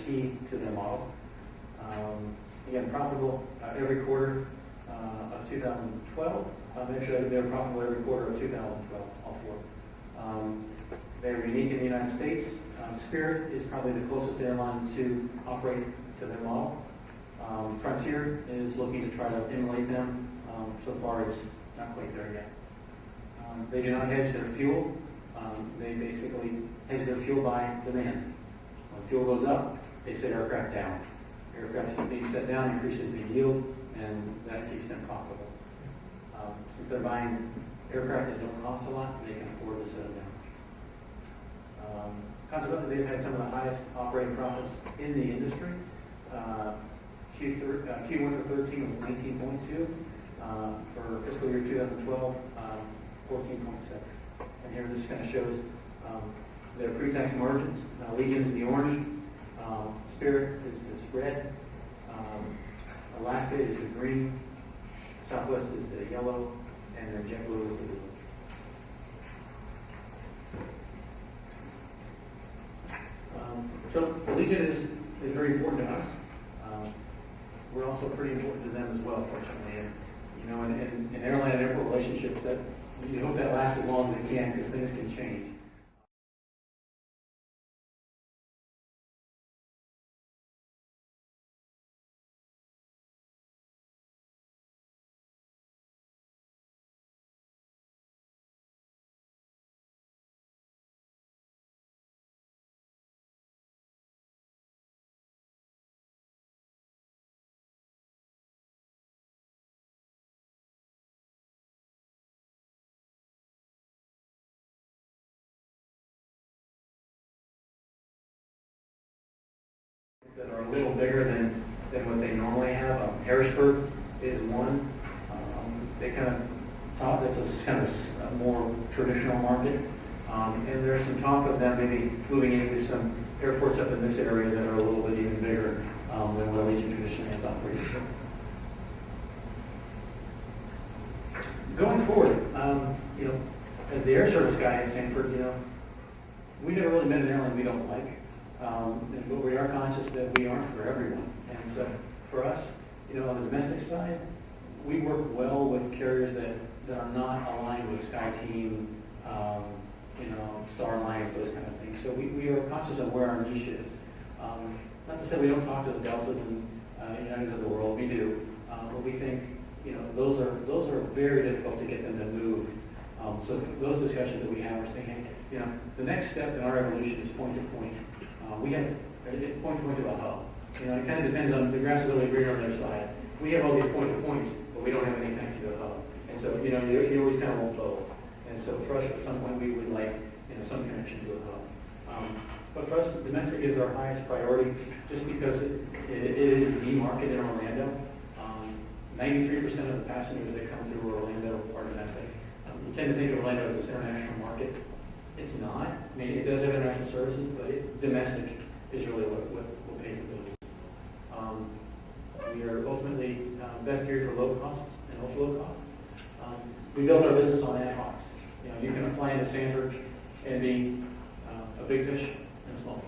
key to their model. Again, profitable every quarter of 2012. Actually, they were profitable every quarter of 2012, all four. They're unique in the United States. Spirit is probably the closest airline to operate to their model. Frontier is looking to try to emulate them. So far, it's not quite there yet. They do not hedge their fuel. They basically hedge their fuel by demand. When fuel goes up, they set aircraft down. Aircraft being set down increases the yield, and that keeps them profitable. Since they're buying aircraft that don't cost a lot, they can afford to set them down. Consequently, they've had some of the highest operating profits in the industry. Q1 for 13 was 19.2. For fiscal year 2012, 14.6. And here this kind of shows their pre-tax margins. Allegiant is the orange, Spirit is this red, Alaska is the green, Southwest is the yellow, and then JetBlue is the blue. So Allegiant is very important to us. We're also pretty important to them as well, fortunately. And, you know, in airline and airport relationships, that you hope that lasts as long as it can, because things can change. That are a little bigger than what they normally have. Harrisburg is one. They kind of talk, that's a kind of a more traditional market. And there's some talk of them maybe moving into some airports up in this area that are a little bit even bigger than what Allegiant traditionally has operated. Going forward, you know, as the air service guy at Sanford, you know, we never really met an airline we don't like. But we are conscious that we aren't for everyone. And so for us, you know, on the domestic side, we work well with carriers that are not aligned with SkyTeam, you know, Star Alliance, those kind of things. So we are conscious of where our niche is. Not to say we don't talk to the Deltas and Uniteds of the world, we do. But we think, you know, those are very difficult to get them to move. So those discussions that we have are saying, hey, you know, the next step in our evolution is point-to-point. We have point-to-point to a hub. You know, it kind of depends on, the grass is always greener on their side. We have all these point-to-points, but we don't have any connection to a hub. And so, you know, you always kind of want both. And so for us, at some point, we would like, you know, some connection to a hub. But for us, domestic is our highest priority, just because it is the market in Orlando. 93% of the passengers that come through Orlando are domestic. You tend to think of Orlando as this international market. It's not. I mean, it does have international services, but domestic is really what pays the bills. We are ultimately best geared for low costs and ultra low costs. We built our business on ad hocs. You know, you can fly into Sanford and be a big fish and a small pond.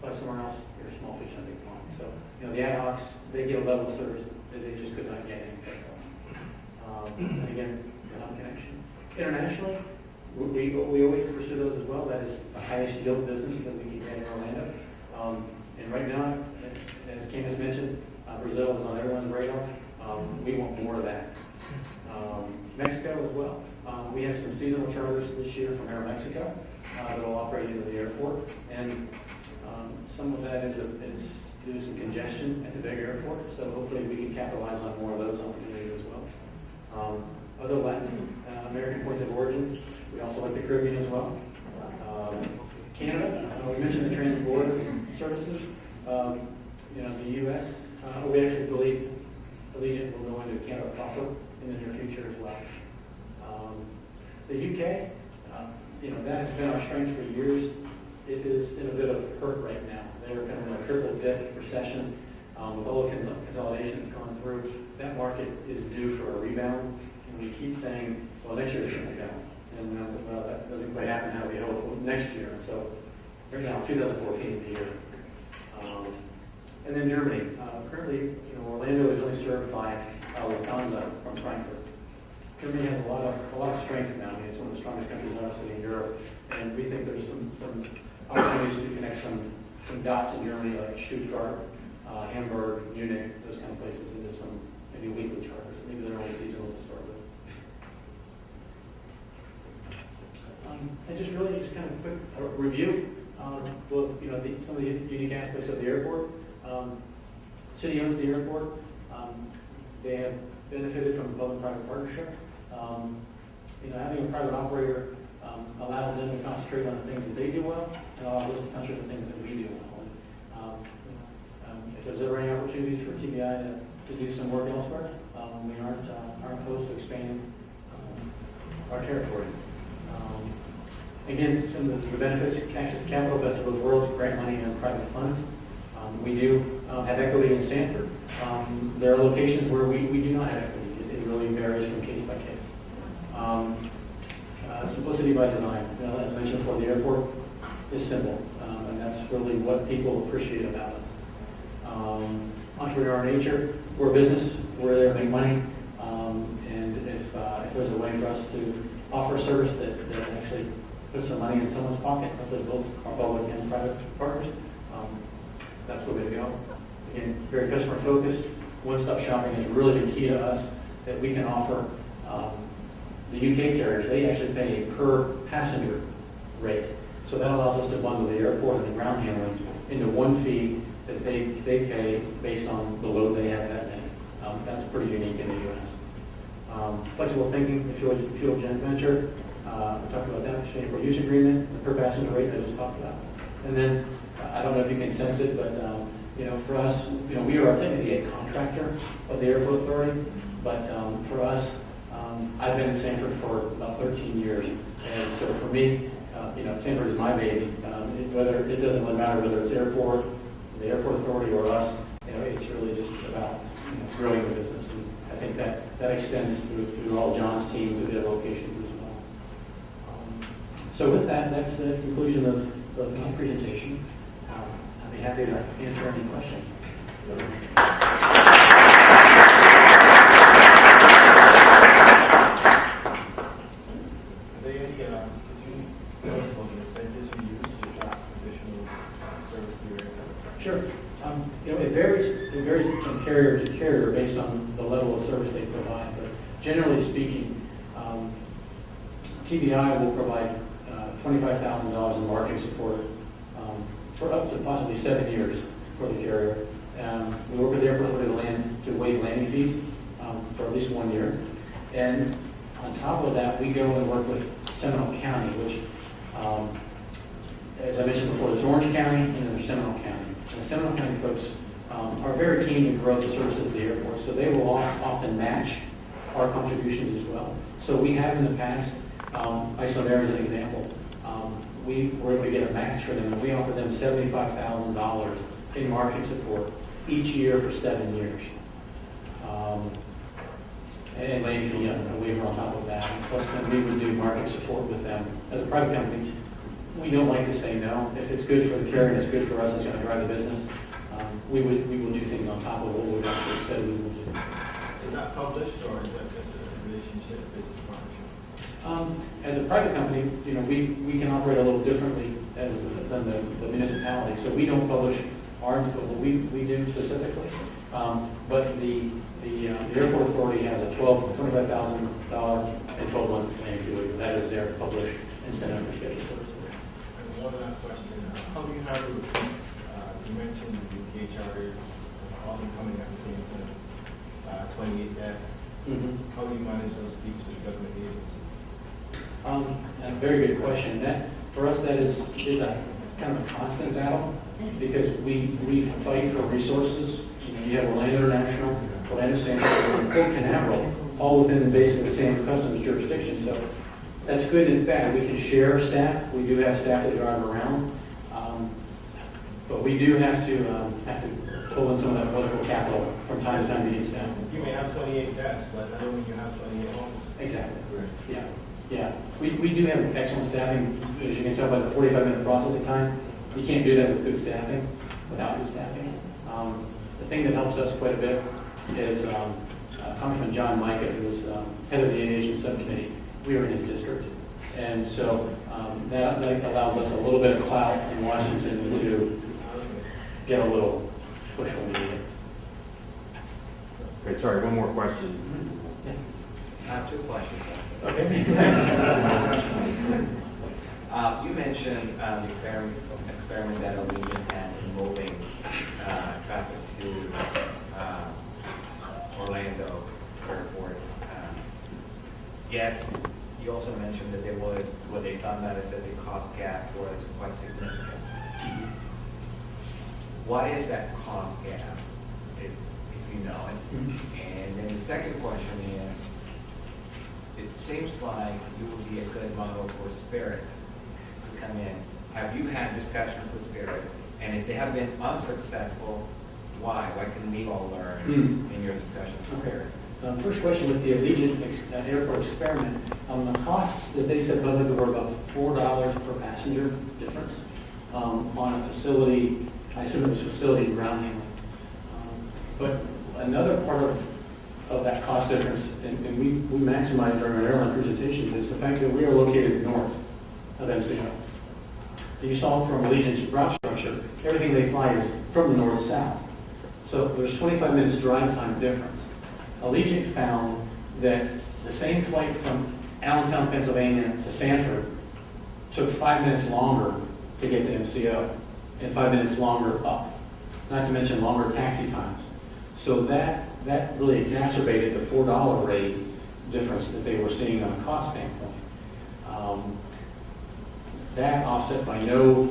Fly somewhere else, you're a small fish and a big pond. So, you know, the ad hocs, they get a level of service that they just could not get anyplace else. And again, the hub connection. Internationally, we always pursue those as well. That is the highest yield business that we can get in Orlando. And right now, as Candace mentioned, Brazil is on everyone's radar. We want more of that. Mexico as well. We have some seasonal charters this year from Aeromexico that will operate into the airport, and some of that is due to some congestion at the big airport, so hopefully we can capitalize on more of those opportunities as well. Other Latin American points of origin, we also like the Caribbean as well. Canada, we mentioned the trans-border services. The U.S., we actually believe Allegiant will go into Canada proper in the near future as well. The UK, that has been our strength for years. It is in a bit of hurt right now. They're kind of in a triple dip recession with all the consolidations going through. That market is due for a rebound, and we keep saying, well, next year's going to go. And well, that doesn't quite happen how we hope next year. So right now, 2014 is the year. And then Germany. Currently, Orlando is only served by Lufthansa from Frankfurt. Germany has a lot of strength now. I mean, it's one of the strongest countries obviously in Europe, and we think there's some opportunities to connect some dots in Germany, like Stuttgart, Hamburg, Munich, those kind of places, into some maybe weekly charters. Maybe they're only seasonal to start with. And just really kind of a quick review. Some of the unique aspects of the airport. City owns the airport. They have benefited from a public-private partnership. Having a private operator allows them to concentrate on the things that they do well, and allows us to concentrate on the things that we do well. If there's ever any opportunities for TBI to do some work elsewhere, we aren't opposed to expanding our territory. Again, some of the benefits: access to capital, best of both worlds, grant money and private funds. We do have equity in Sanford. There are locations where we do not have equity. It really varies from case by case. Simplicity by design. As I mentioned before, the airport is simple, and that's really what people appreciate about it. Entrepreneurial nature. We're a business. We're there to make money, and if there's a way for us to offer a service that actually puts some money in someone's pocket, if there's both our public and private partners, that's the way to go. Again, very customer focused. One-stop shopping has really been key to us, that we can offer the UK carriers. They actually pay a per passenger rate. So that allows us to bundle the airport and the ground handling into one fee that they pay based on the load they have that day. That's pretty unique in the U.S. Flexible thinking, the fuel joint venture. We talked about that, the airport use agreement, the per passenger rate I just talked about. And then, I don't know if you can sense it, but for us, we are technically a contractor of the airport authority, but for us, I've been in Sanford for about 13 years, and so for me, Sanford is my baby. It doesn't really matter whether it's airport, the airport authority, or us. It's really just about growing the business, and I think that extends through all John's teams at their locations as well. So with that, that's the conclusion of my presentation. I'd be happy to answer any questions. Sure. It varies from carrier to carrier based on the level of service they provide. But generally speaking, TBI will provide $25,000 in marketing support for up to possibly 7 years for the carrier. We work with the airport authority to waive landing fees for at least 1 year. And on top of that, we go and work with Seminole County, which, as I mentioned before, there's Orange County and then there's Seminole County. And the Seminole County folks are very keen to grow the services of the airport, so they will often match our contributions as well. So we have in the past, Iceland as an example, we were able to get a match for them, and we offered them $75,000 in marketing support each year for 7 years. And landing fee, a waiver on top of that. Plus, then we would do marketing support with them. As a private company, we don't like to say no. If it's good for the carrier and it's good for us, it's going to drive the business. We will do things on top of what we've actually said we will do. Is that published, or is that just a relationship, business partnership? As a private company, we can operate a little differently than the municipality. So we don't publish ours, but what we do specifically. But the airport authority has a $25,000 and 12-month plan fee. That is their published incentive for scheduled services. And one last question, how do you handle the peaks? You mentioned the UK charters often coming at the same time, 28 deaths. How do you manage those peaks with government agencies? A very good question. That, for us, that is a kind of a constant battle because we fight for resources. You have Orlando International, Orlando Sanford, and Port Canaveral, all within basically the same customs jurisdiction. So that's good and it's bad. We can share staff. We do have staff that drive around, but we do have to pull in some of that political capital from time to time to get staff. You may have 28 deaths, but I don't mean you have 28 homes. Exactly. Right. Yeah. Yeah. We do have excellent staffing. As you can tell by the 45-minute processing time, you can't do that with good staffing, without good staffing. The thing that helps us quite a bit is Congressman John Micah, who was head of the aviation subcommittee. We were in his district. And so that allows us a little bit of clout in Washington to get a little push when we need it. Okay, sorry, one more question. Yeah. I have two questions. Okay. You mentioned the experiment that Allegiant had in moving traffic to Orlando Airport. Yet, you also mentioned that there was, what they found out is that the cost gap was quite significant. What is that cost gap, if you know it? And then the second question is, it seems like you would be a good model for Spirit to come in. Have you had discussions with Spirit? And if they have been unsuccessful, why? What can we all learn in your discussions with Spirit? First question with the Allegiant Airport experiment. The costs that they said publicly were about $4 per passenger difference on a facility. I assume it was facility ground handling. But another part of that cost difference, and we maximized during our airline presentations, is the fact that we are located north of MCO. You saw from Allegiant's route structure, everything they fly is from the north-south. So there's 25 minutes drive time difference. Allegiant found that the same flight from Allentown, Pennsylvania to Sanford took 5 minutes longer to get to MCO and 5 minutes longer up, not to mention longer taxi times. So that really exacerbated the $4 rate difference that they were seeing on a cost standpoint. That offset by no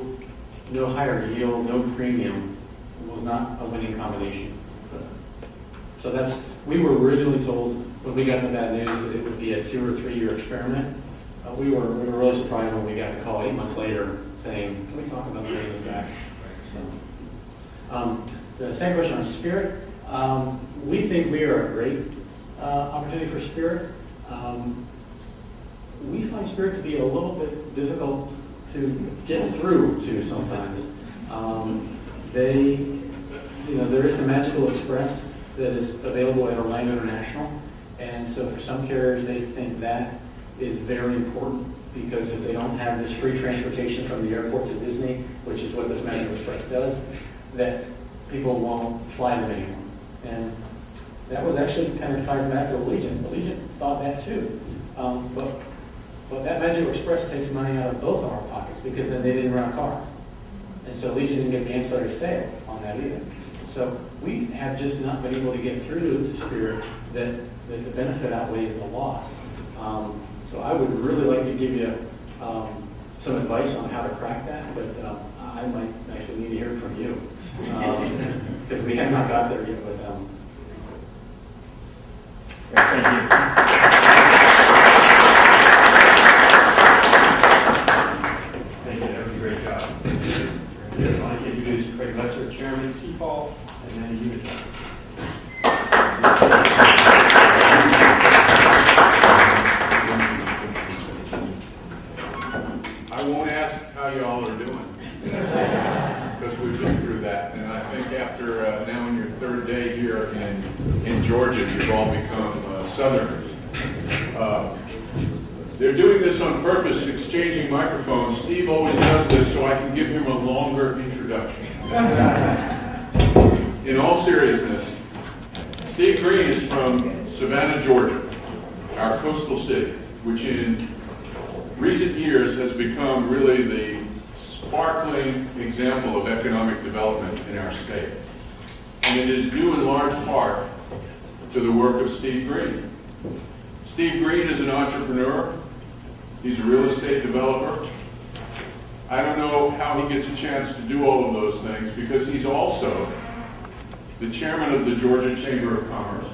higher yield, no premium, was not a winning combination. So we were originally told when we got the bad news that it would be a 2 or 3 year experiment. We were really surprised when we got the call 8 months later saying, can we talk about bringing this back? So, the second question on Spirit, we think we are a great opportunity for Spirit. We find Spirit to be a little bit difficult to get through to sometimes. There is the Magical Express that is available at Orlando International, and so for some carriers they think that is very important because if they don't have this free transportation from the airport to Disney, which is what this Magical Express does, that people won't fly them anymore. And that was actually kind of tied back to Allegiant. Allegiant thought that too. But that Magical Express takes money out of both of our pockets because then they didn't run a car. And so Allegiant didn't get the ancillary sale on that either. So we have just not been able to get through to Spirit that the benefit outweighs the loss. So I would really like to give you some advice on how to crack that, but I might actually need to hear it from you because we have not got there yet with them. Thank you. Thank you. That was a great job. I'd like to introduce Craig Lesser, Chairman, CIFAL, and then you. I won't ask how y'all are doing because we've been through that, and I think after now in your third day here in Georgia, you've all become Southerners. They're doing this on purpose, exchanging microphones. Steve always does this so I can give him a longer introduction. In all seriousness, Steve Green is from Savannah, Georgia, our coastal city, which in recent years has become really the sparkling example of economic development in our state. And it is due in large part to the work of Steve Green. Steve Green is an entrepreneur. He's a real estate developer. I don't know how he gets a chance to do all of those things because he's also the chairman of the Georgia Chamber of Commerce.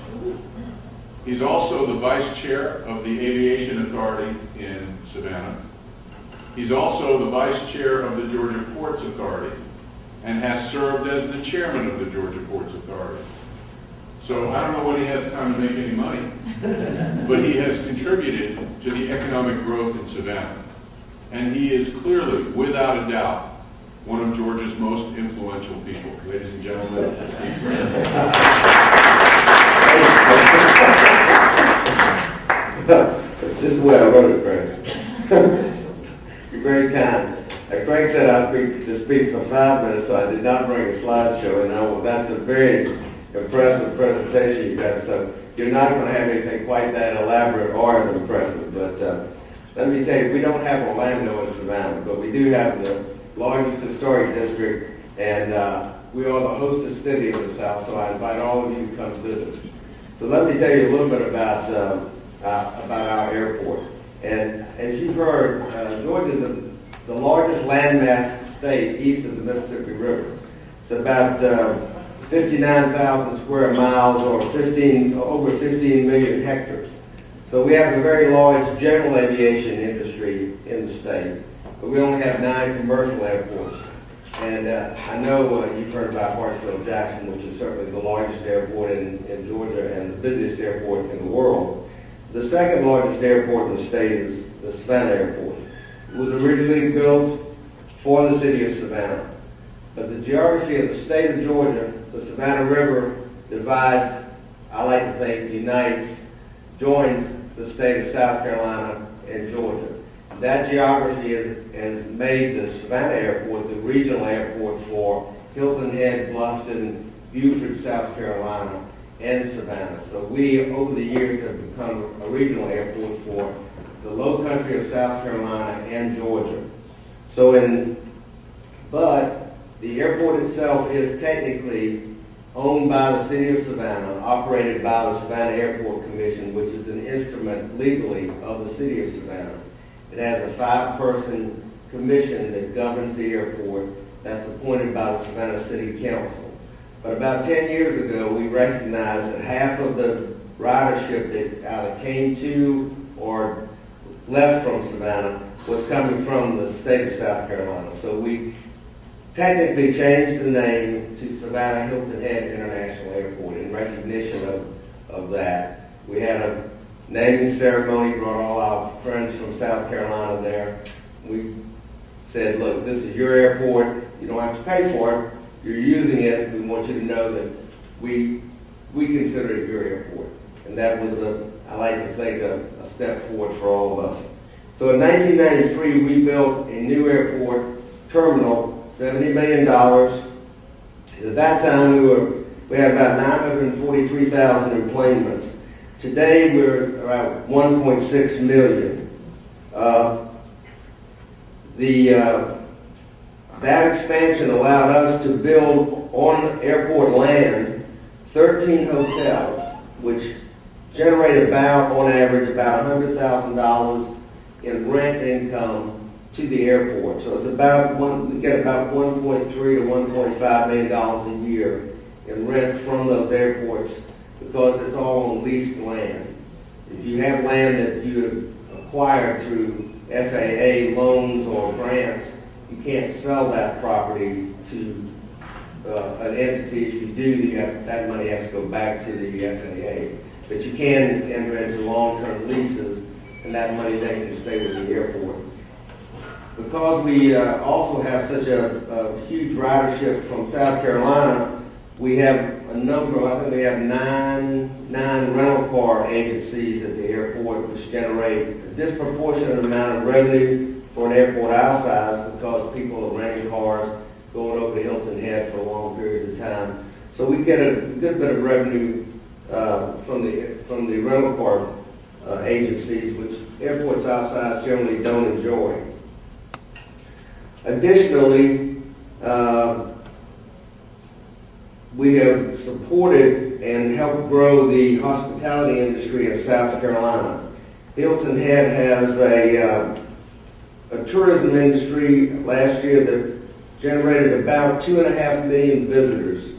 He's also the vice chair of the Aviation Authority in Savannah. He's also the vice chair of the Georgia Ports Authority and has served as the chairman of the Georgia Ports Authority. So I don't know when he has time to make any money, but he has contributed to the economic growth in Savannah. And he is clearly, without a doubt, one of Georgia's most influential people. Ladies and gentlemen, Steve Green. That's just the way I wrote it, Craig. You're very kind. Craig said I speak for 5 minutes, so I did not bring a slideshow, and that's a very impressive presentation you got. So you're not going to have anything quite that elaborate or as impressive. But let me tell you, we don't have Orlando in Savannah, but we do have the largest historic district, and we are the hostess city of the South. So I invite all of you to come visit. So let me tell you a little bit about our airport. And as you've heard, Georgia is the largest landmass state east of the Mississippi River. It's about 59,000 square miles or over 15 million hectares. So we have a very large general aviation industry in the state, but we only have 9 commercial airports. And I know you've heard about Hartsfield-Jackson, which is certainly the largest airport in Georgia and the busiest airport in the world. The second largest airport in the state is the Savannah Airport. It was originally built for the city of Savannah. But the geography of the state of Georgia, the Savannah River divides, I like to think, unites, joins the state of South Carolina and Georgia. That geography has made the Savannah Airport the regional airport for Hilton Head, Bluffton, Beaufort, South Carolina, and Savannah. So we, over the years, have become a regional airport for the low country of South Carolina and Georgia. But the airport itself is technically owned by the city of Savannah, operated by the Savannah Airport Commission, which is an instrument legally of the city of Savannah. It has a 5-person commission that governs the airport that's appointed by the Savannah City Council. But about 10 years ago, we recognized that half of the ridership that either came to or left from Savannah was coming from the state of South Carolina. So we technically changed the name to Savannah Hilton Head International Airport in recognition of that. We had a naming ceremony, brought all our friends from South Carolina there. We said, look, this is your airport. You don't have to pay for it. You're using it. We want you to know that we consider it your airport. And that was, I like to think, a step forward for all of us. So in 1993, we built a new airport terminal, $70 million. At that time, we had about 943,000 enplanements. Today, we're around 1.6 million. That expansion allowed us to build on airport land 13 hotels, which generate on average, about $100,000 in rent income to the airport. So it's we get about $1.3 to $1.5 million a year in rent from those airports because it's all on leased land. If you have land that you acquire through FAA loans or grants, you can't sell that property to an entity. If you do, that money has to go back to the FAA. But you can enter into long-term leases, and that money then can stay with the airport. Because we also have such a huge ridership from South Carolina, we have a number, I think we have nine rental car agencies at the airport, which generate a disproportionate amount of revenue for an airport our size because people are renting cars going over to Hilton Head for long periods of time. So we get a good bit of revenue from the rental car agencies, which airports our size generally don't enjoy. Additionally, we have supported and helped grow the hospitality industry in South Carolina. Hilton Head has a tourism industry last year that generated about 2.5 million visitors.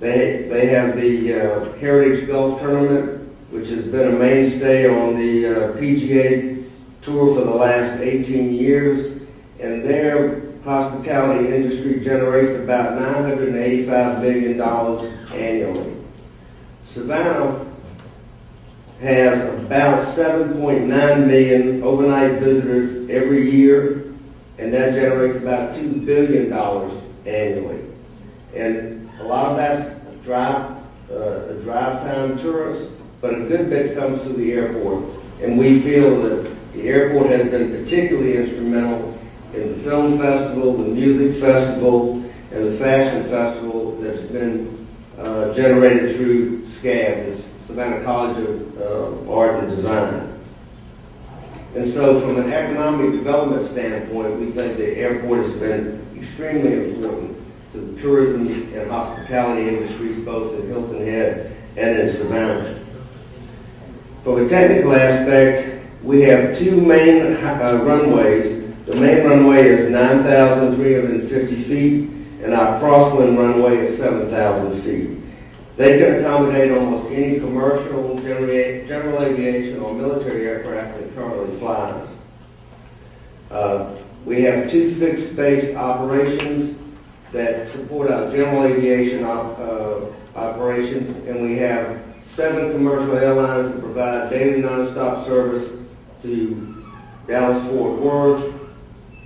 They have the Heritage Golf Tournament, which has been a mainstay on the PGA Tour for the last 18 years, and their hospitality industry generates about $985 million annually. Savannah has about 7.9 million overnight visitors every year, and that generates about $2 billion annually. And a lot of that's a drive time tourist, but a good bit comes to the airport. And we feel that the airport has been particularly instrumental in the film festival, the music festival, and the fashion festival that's been generated through SCAD, the Savannah College of Art and Design. And so from an economic development standpoint, we think the airport has been extremely important to the tourism and hospitality industries, both in Hilton Head and in Savannah. From a technical aspect, we have two main runways. The main runway is 9,350 feet, and our crosswind runway is 7,000 feet. They can accommodate almost any commercial, general aviation, or military aircraft that currently flies. We have two fixed-base operations that support our general aviation operations, and we have 7 commercial airlines that provide daily nonstop service to Dallas-Fort Worth,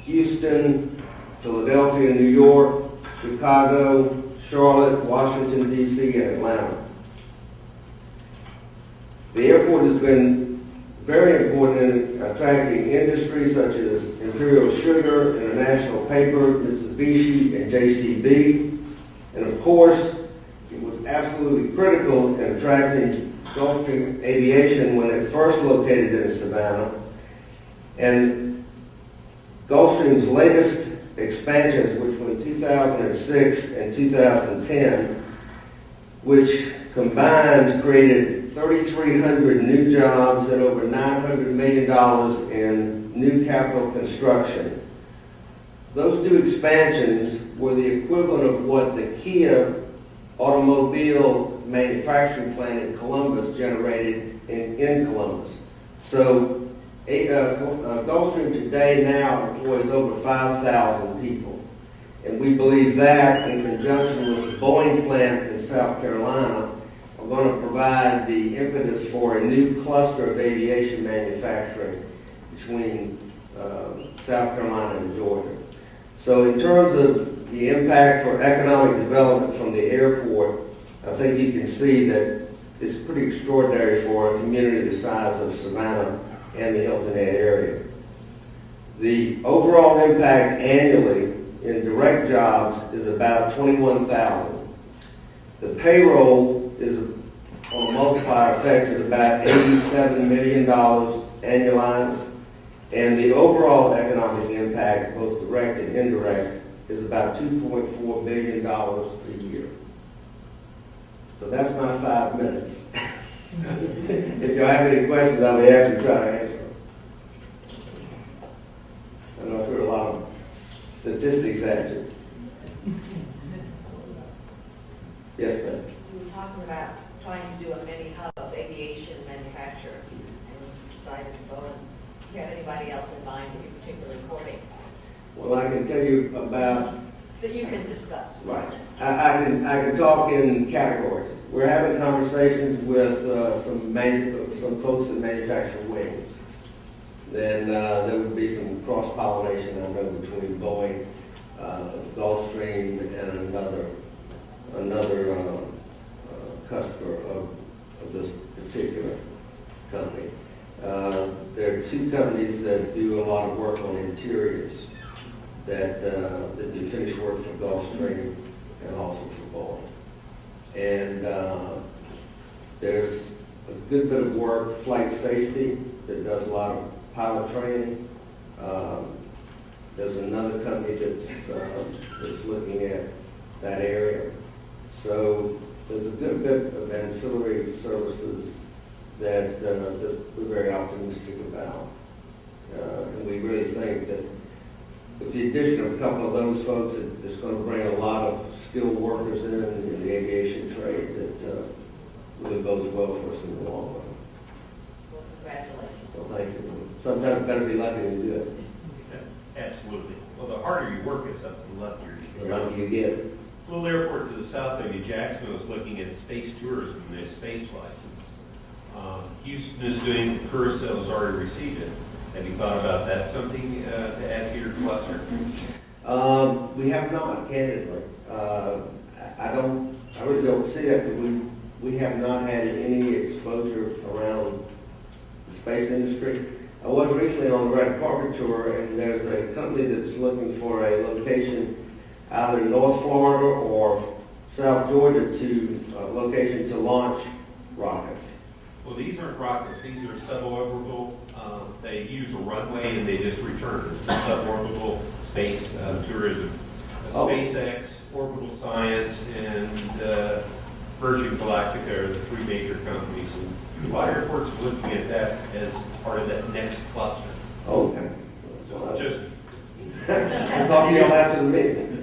Houston, Philadelphia, New York, Chicago, Charlotte, Washington, D.C., and Atlanta. The airport has been very important in attracting industries such as Imperial Sugar, International Paper, Mitsubishi, and JCB. And of course, it was absolutely critical in attracting Gulfstream Aviation when it first located in Savannah. And Gulfstream's latest expansions, which were in 2006 and 2010, which combined created 3,300 new jobs and over $900 million in new capital construction. Those two expansions were the equivalent of what the Kia automobile manufacturing plant in Columbus generated in Columbus. So Gulfstream today now employs over 5,000 people. And we believe that, in conjunction with the Boeing plant in South Carolina, are going to provide the impetus for a new cluster of aviation manufacturing between South Carolina and Georgia. So in terms of the impact for economic development from the airport, I think you can see that it's pretty extraordinary for a community the size of Savannah and the Hilton Head area. The overall impact annually in direct jobs is about 21,000. The payroll is, on a multiplier effect, is about $87 million annualized, and the overall economic impact, both direct and indirect, is about $2.4 billion a year. So that's my 5 minutes. If you have any questions, I'll be happy to try to answer them. I know I threw a lot of statistics at you. Yes, ma'am. We were talking about trying to do a mini hub of aviation manufacturers, and you decided to go. Do you have anybody else in mind that you're particularly courting? Well, I can tell you about. That you can discuss. Right. I can talk in categories. We're having conversations with some folks that manufacture wings. Then there would be some cross-pollination, I know, between Boeing, Gulfstream, and another customer of this particular company. There are 2 companies that do a lot of work on interiors that do finished work for Gulfstream and also for Boeing. And There's a good bit of work, flight safety, that does a lot of pilot training. There's another company that's looking at that area. So there's a good bit of ancillary services that we're very optimistic about. And we really think that with the addition of a couple of those folks, it's going to bring a lot of skilled workers in the aviation trade that really bodes well for us in the long run. Well, congratulations. Well, thank you. Sometimes it's better to be lucky than good. Absolutely. Well, the harder you work, it's up the luckier you The get. lucky you get. Little airport to the south of you, Jacksonville, is looking at space tourism and a space license. Houston is doing carousel, has already received it. Have you thought about that, something to add to your cluster? We have not, candidly. I really don't see that, but we have not had any exposure around the space industry. I was recently on the red carpet tour, and there's a company that's looking for a location either in North Florida or South Georgia location to launch rockets. Well, these aren't rockets, these are suborbital. They use a runway and they just return. It's a suborbital space tourism. SpaceX, Orbital Science, and Virgin Galactica are the three major companies. And the airport's looking at that as part of that next cluster. Okay. So just, I'll talk to y'all after the meeting.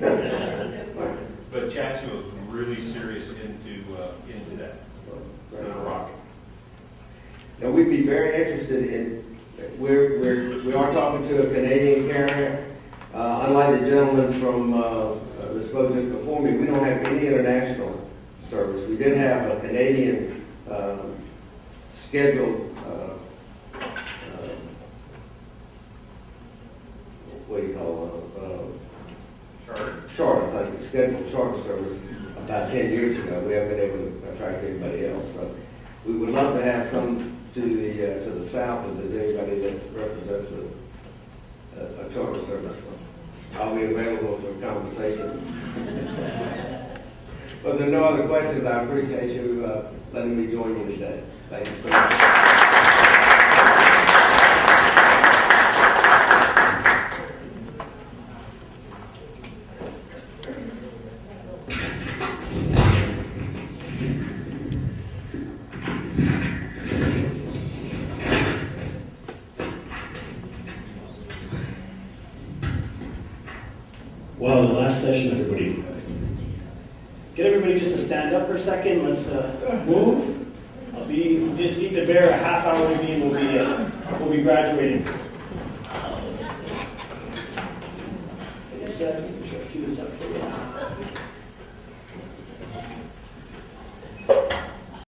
but Jacksonville's really serious into that. It's not a rocket. Now, we'd be very interested in, we are talking to a Canadian carrier. Unlike the gentleman from that spoke just before me, we don't have any international service. We did have a Canadian scheduled, what do you call charter, I think, scheduled charter service about 10 years ago. We haven't been able to attract anybody else. So we would love to have some to the south if there's anybody that represents a charter service. So I'll be available for a conversation. But if there are no other questions, I appreciate you letting me join you today. Thank you so much. Well, the last session, everybody. Get everybody just to stand up for a second. Let's move. We just need to bear a half hour with me and we'll be graduating. I guess, cue this up for you.